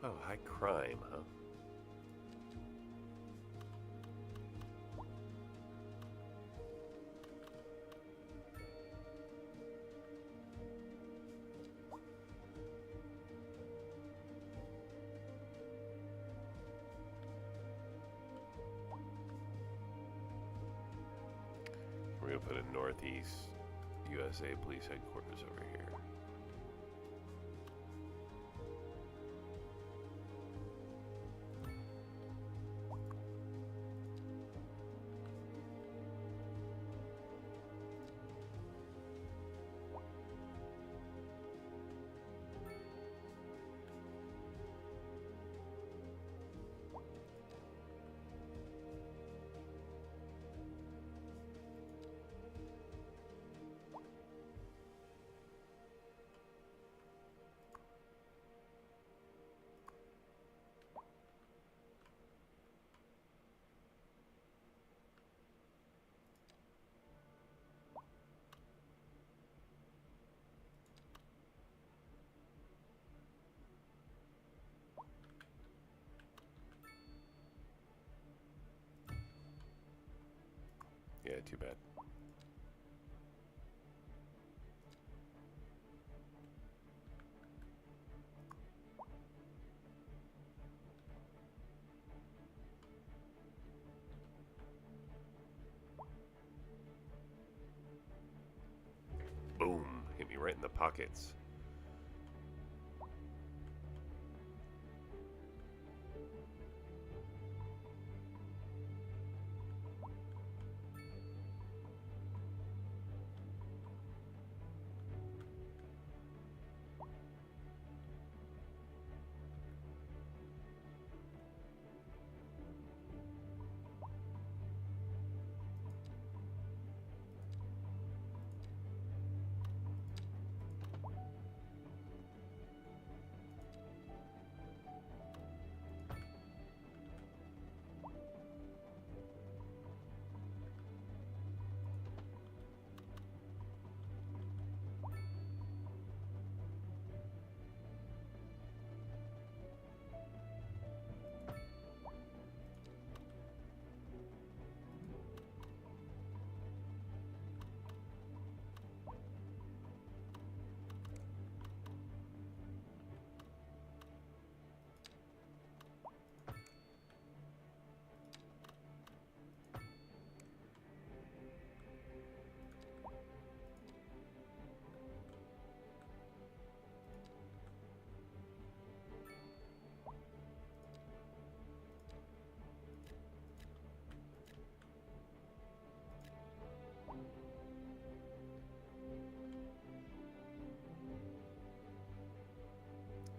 Oh, high crime, huh? We're gonna put a Northeast USA Police Headquarters over here. Yeah, too bad. Boom! Hit me right in the pockets.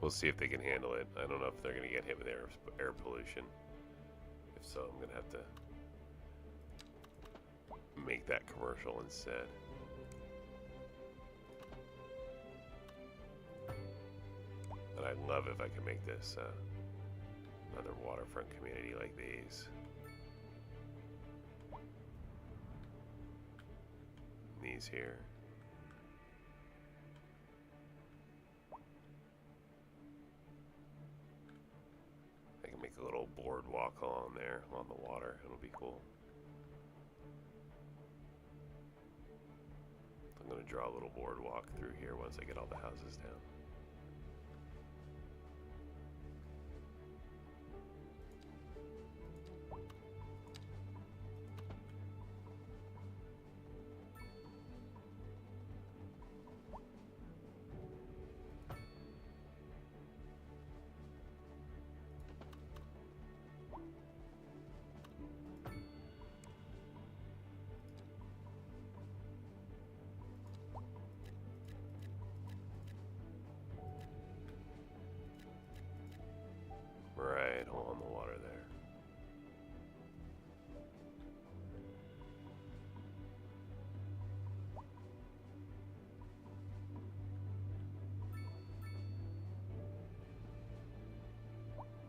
We'll see if they can handle it. I don't know if they're going to get hit with air pollution. If so, I'm going to have to make that commercial instead. And I'd love if I could make this another waterfront community like these. These here. I can make a little boardwalk along there, along the water. It'll be cool. I'm going to draw a little boardwalk through here once I get all the houses down. Right along the water there.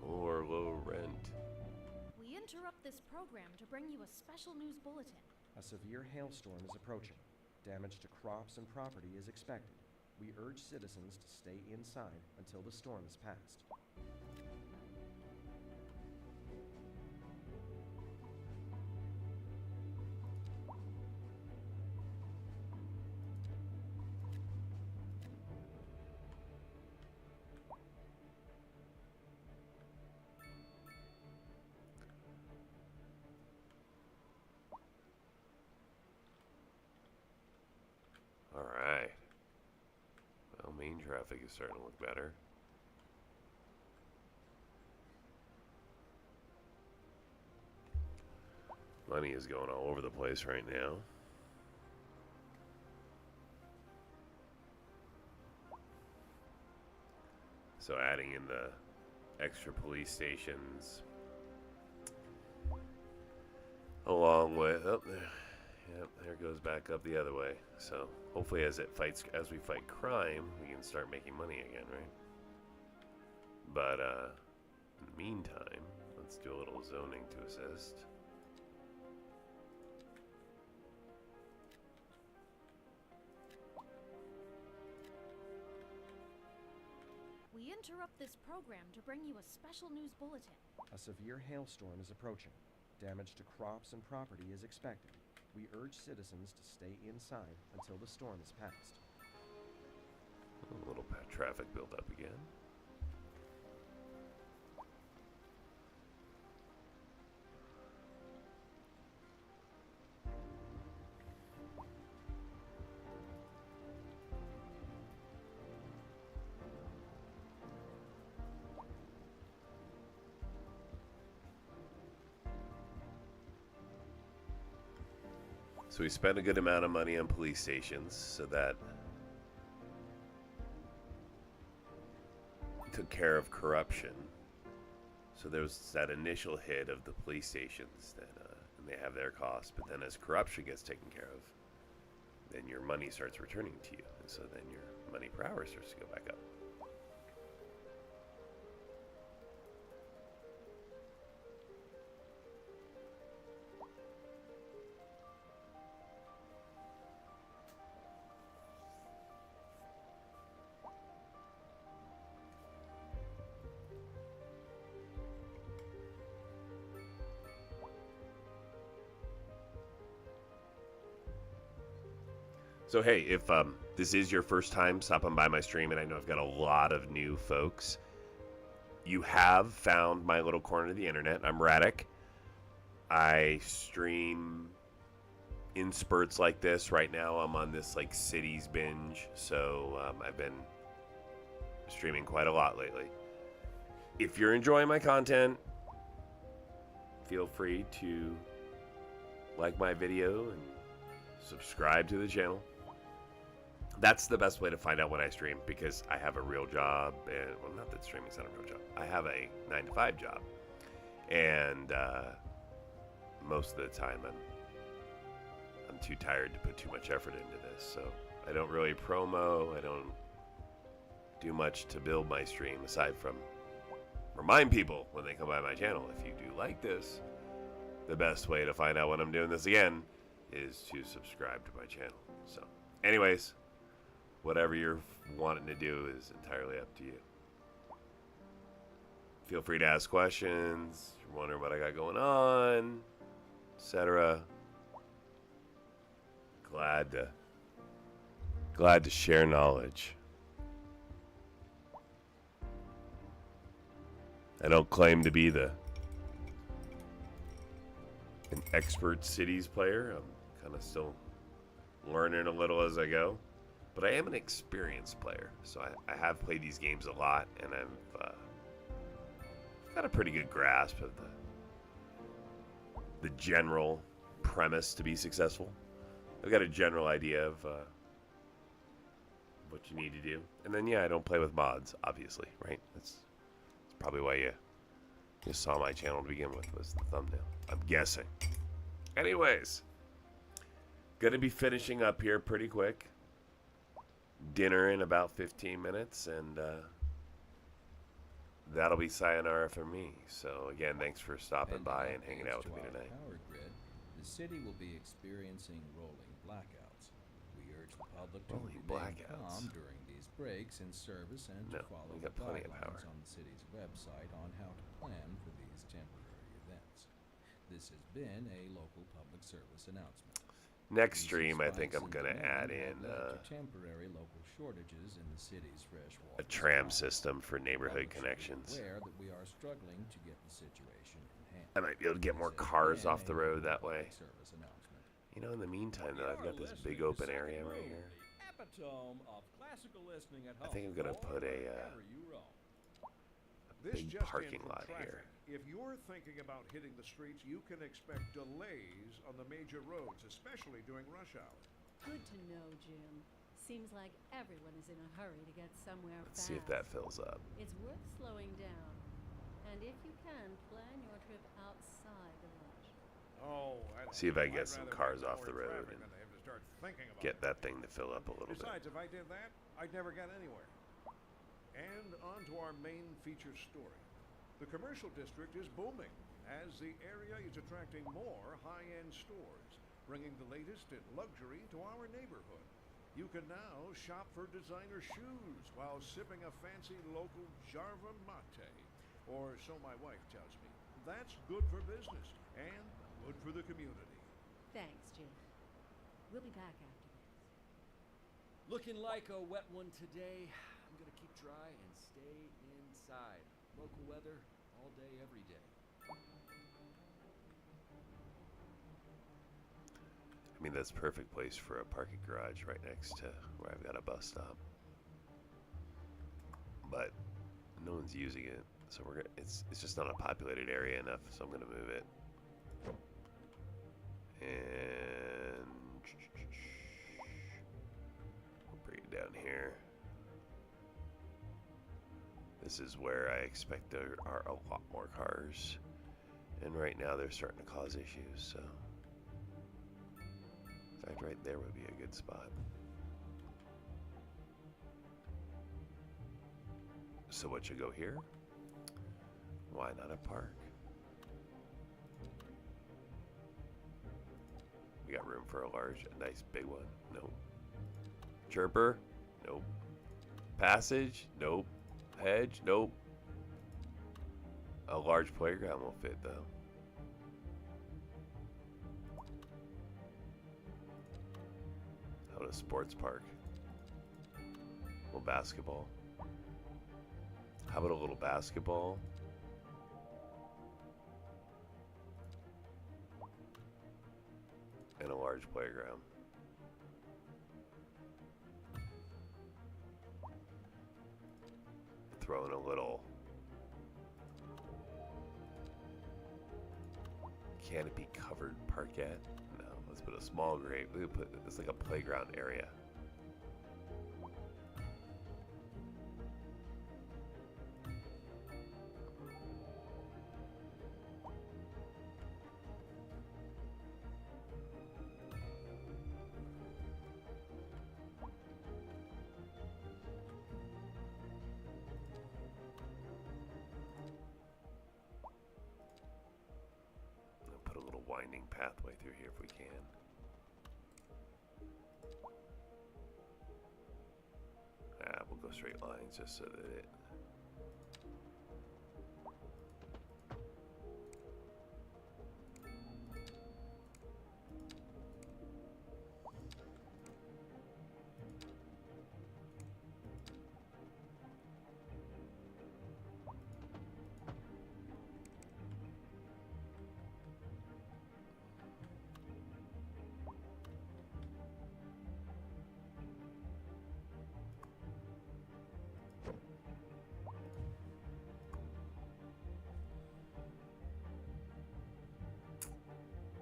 Or low rent. We interrupt this program to bring you a special news bulletin. A severe hailstorm is approaching. Damage to crops and property is expected. We urge citizens to stay inside until the storm is passed. traffic is starting to look better. Money is going all over the place right now. So adding in the extra police stations, along with, oh, yep, there goes back up the other way. So hopefully, as we fight crime, we can start making money again, right? But in the meantime, let's do a little zoning to assist. We interrupt this program to bring you a special news bulletin. A severe hailstorm is approaching. Damage to crops and property is expected. We urge citizens to stay inside until the storm is past. A little traffic build up again. So we spent a good amount of money on police stations, so that took care of corruption. So there was that initial hit of the police stations, that and they have their costs. But then as corruption gets taken care of, then your money starts returning to you, and so then your money per hour starts to go back up. So hey, if this is your first time stopping by my stream, and I know I've got a lot of new folks, you have found my little corner of the internet. I'm Radic. I stream in spurts like this. Right now I'm on this like cities binge, so I've been streaming quite a lot lately. If you're enjoying my content, feel free to like my video and subscribe to the channel. That's the best way to find out when I stream, because I have a real job, and well, not that streaming's not a real job. I have a 9-to-5 job, and most of the time I'm too tired to put too much effort into this. So I don't really promo. I don't do much to build my stream aside from remind people when they come by my channel. If you do like this, the best way to find out when I'm doing this again is to subscribe to my channel. So, anyways. Whatever you're wanting to do is entirely up to you. Feel free to ask questions. You're wondering what I got going on, etc. Glad to share knowledge. I don't claim to be an expert cities player. I'm kind of still learning a little as I go. But I am an experienced player, so I have played these games a lot, and I've got a pretty good grasp of the general premise to be successful. I've got a general idea of what you need to do. And then, yeah, I don't play with mods, obviously, right? That's probably why you saw my channel to begin with, was the thumbnail, I'm guessing. Anyways, gonna be finishing up here pretty quick. Dinner in about 15 minutes, and that'll be sayonara for me. So again, thanks for stopping by and hanging out with me tonight. Power grid, the city will be experiencing rolling blackouts. We urge the public to remain calm during these breaks in service and to follow the guidelines on the city's website on how to plan for these temporary events. This has been a local public service announcement. Next stream, I think I'm going to add in temporary local shortages in the city's fresh water a tram system for neighborhood connections. Aware that we are struggling to get the situation in hand. I might be able to get more cars off the road that way. You know, in the meantime, though, I've got this big open area right here. Epitome of classical listening at home. I think I'm gonna or put a wherever you roam. This big just in parking from lot traffic. here. If you're thinking about hitting the streets, you can expect delays on the major roads, especially during rush hour. Good to know, Jim. Seems like everyone is in a hurry to get somewhere Let's fast. see if that fills up. It's worth slowing down. And if you can, plan your trip outside the rush. Oh, I don't See if I can know. get I'd some rather cars have off the more road traffic and than to have to start thinking about get it. that thing to fill up a little bit. Besides, if I did that, I'd never get anywhere. And on to our main feature story. The commercial district is booming as the area is attracting more high-end stores, bringing the latest in luxury to our neighborhood. You can now shop for designer shoes while sipping a fancy local Jarva mate. Or so my wife tells me. That's good for business and good for the community. Thanks, Jim. We'll be back after this. Looking like a wet one today. I'm gonna keep dry and stay inside. Local weather, all day, every day. I mean, that's a perfect place for a parking garage right next to where I've got a bus stop. But no one's using it, so we're gonna. It's just not a populated area enough, so I'm gonna move it. And we'll bring it down here. This is where I expect there are a lot more cars, and right now they're starting to cause issues. So, in fact, right there would be a good spot. So what should go here? Why not a park? We got room for a nice big one. Nope. Chirper? Nope. Passage? Nope. Hedge? Nope. A large playground will fit though. How about a sports park? A little basketball? How about a little basketball? And a large playground. Throw in a little canopy covered parquet. No, let's put a small grate. We put it's like a playground area. Winding pathway through here if we can. We'll go straight lines just so that it.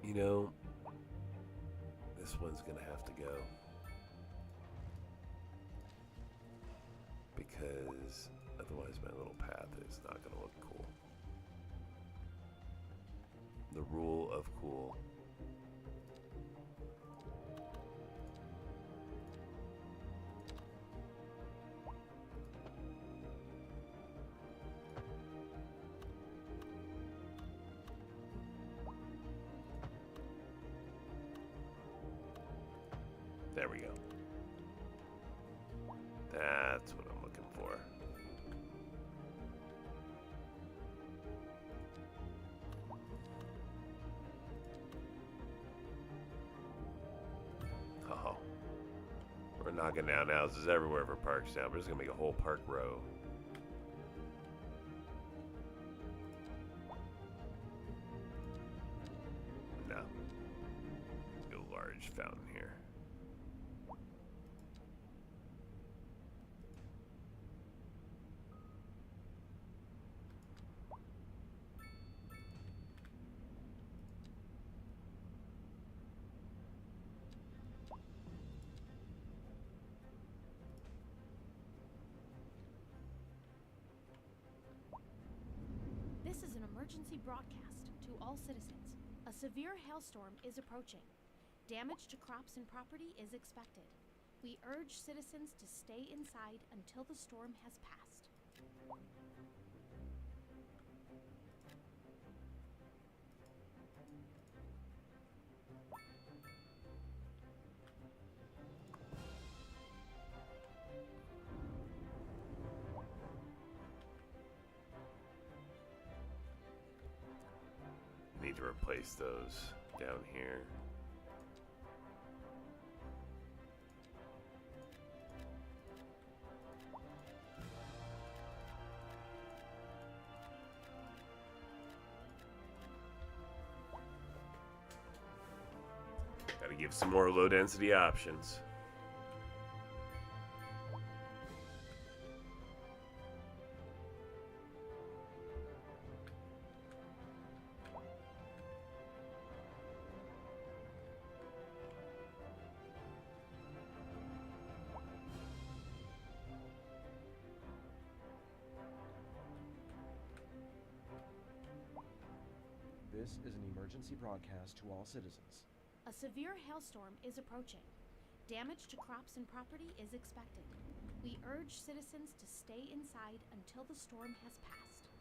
You know, this one's gonna have to go because otherwise my little path is not gonna look cool. The rule of cool. There we go. That's what I'm looking for. Oh. We're knocking down houses everywhere for parks now. We're just gonna make a whole park row. No. A large fountain here. emergency broadcast to all citizens. A severe hailstorm is approaching. Damage to crops and property is expected. We urge citizens to stay inside until the storm has passed. Need to replace those down here. Gotta give some more low density options. This is an emergency broadcast to all citizens. A severe hailstorm is approaching. Damage to crops and property is expected. We urge citizens to stay inside until the storm has passed.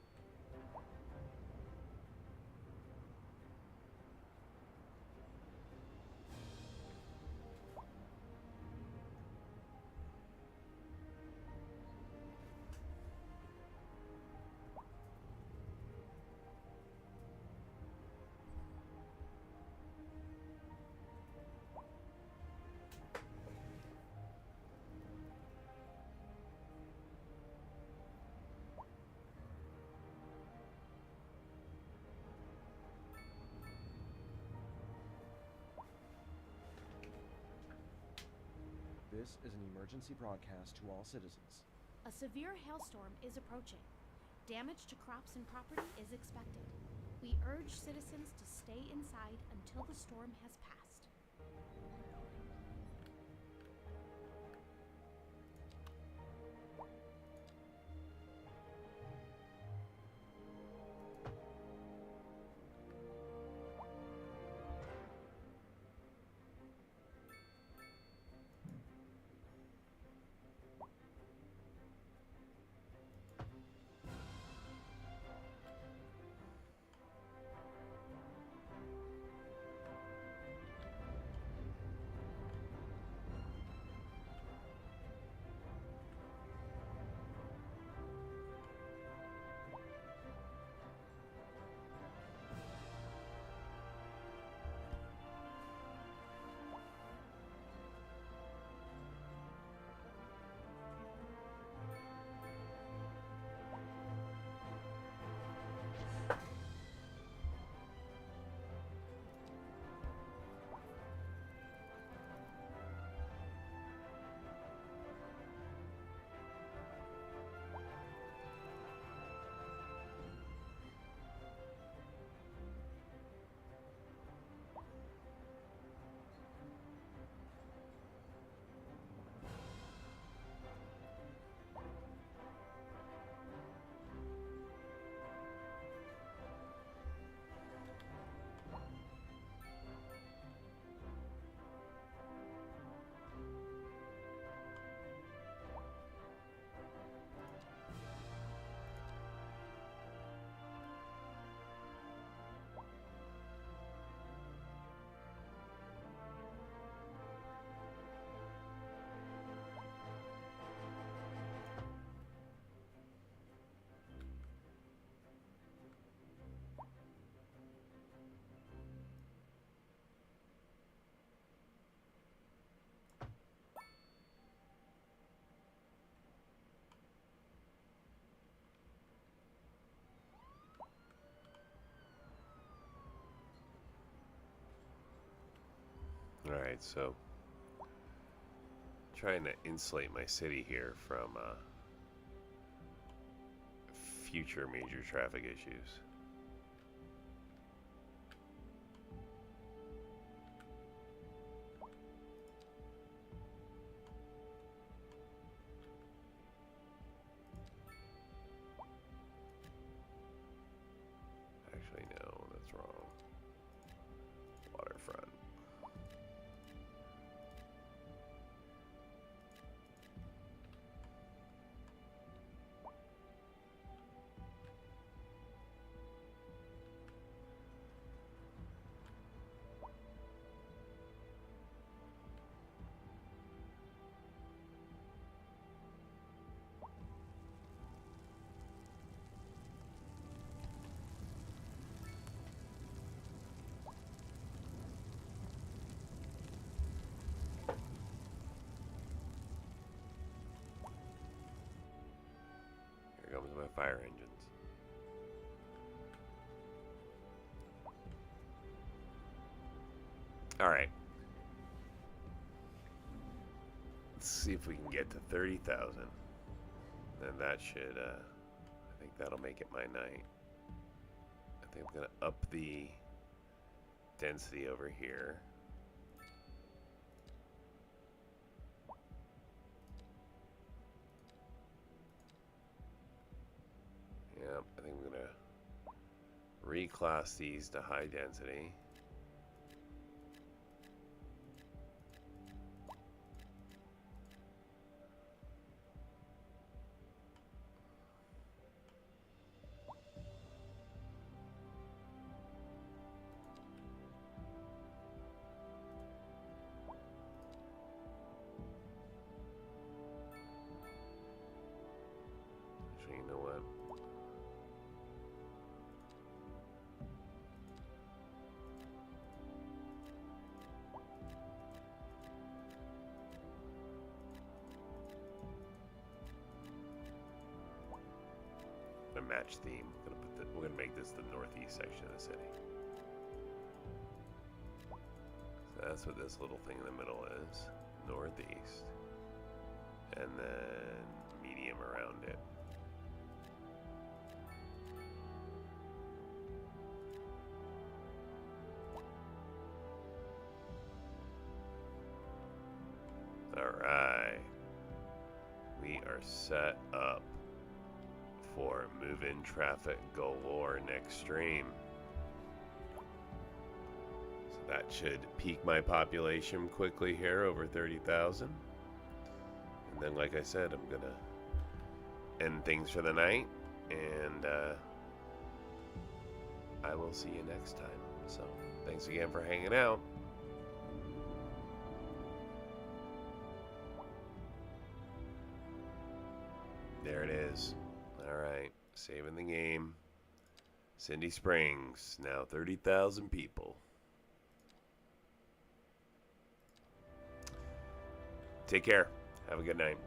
This is an emergency broadcast to all citizens. A severe hailstorm is approaching. Damage to crops and property is expected. We urge citizens to stay inside until the storm has passed. Alright, so trying to insulate my city here from future major traffic issues. fire engines. Alright. Let's see if we can get to 30,000. And that should, I think that'll make it my night. I think I'm going to up the density over here. Yep, I think I'm going to reclass these to high density. Actually, you know what? A match theme. We're gonna make this the northeast section of the city. So that's what this little thing in the middle is. Northeast. And then medium around it. Alright. We are set up for move-in traffic galore next stream. So that should peak my population quickly here, over 30,000. And then, like I said, I'm gonna end things for the night, and I will see you next time. So, thanks again for hanging out. There it is. Alright, saving the game. Cindy Springs, now 30,000 people. Take care. Have a good night.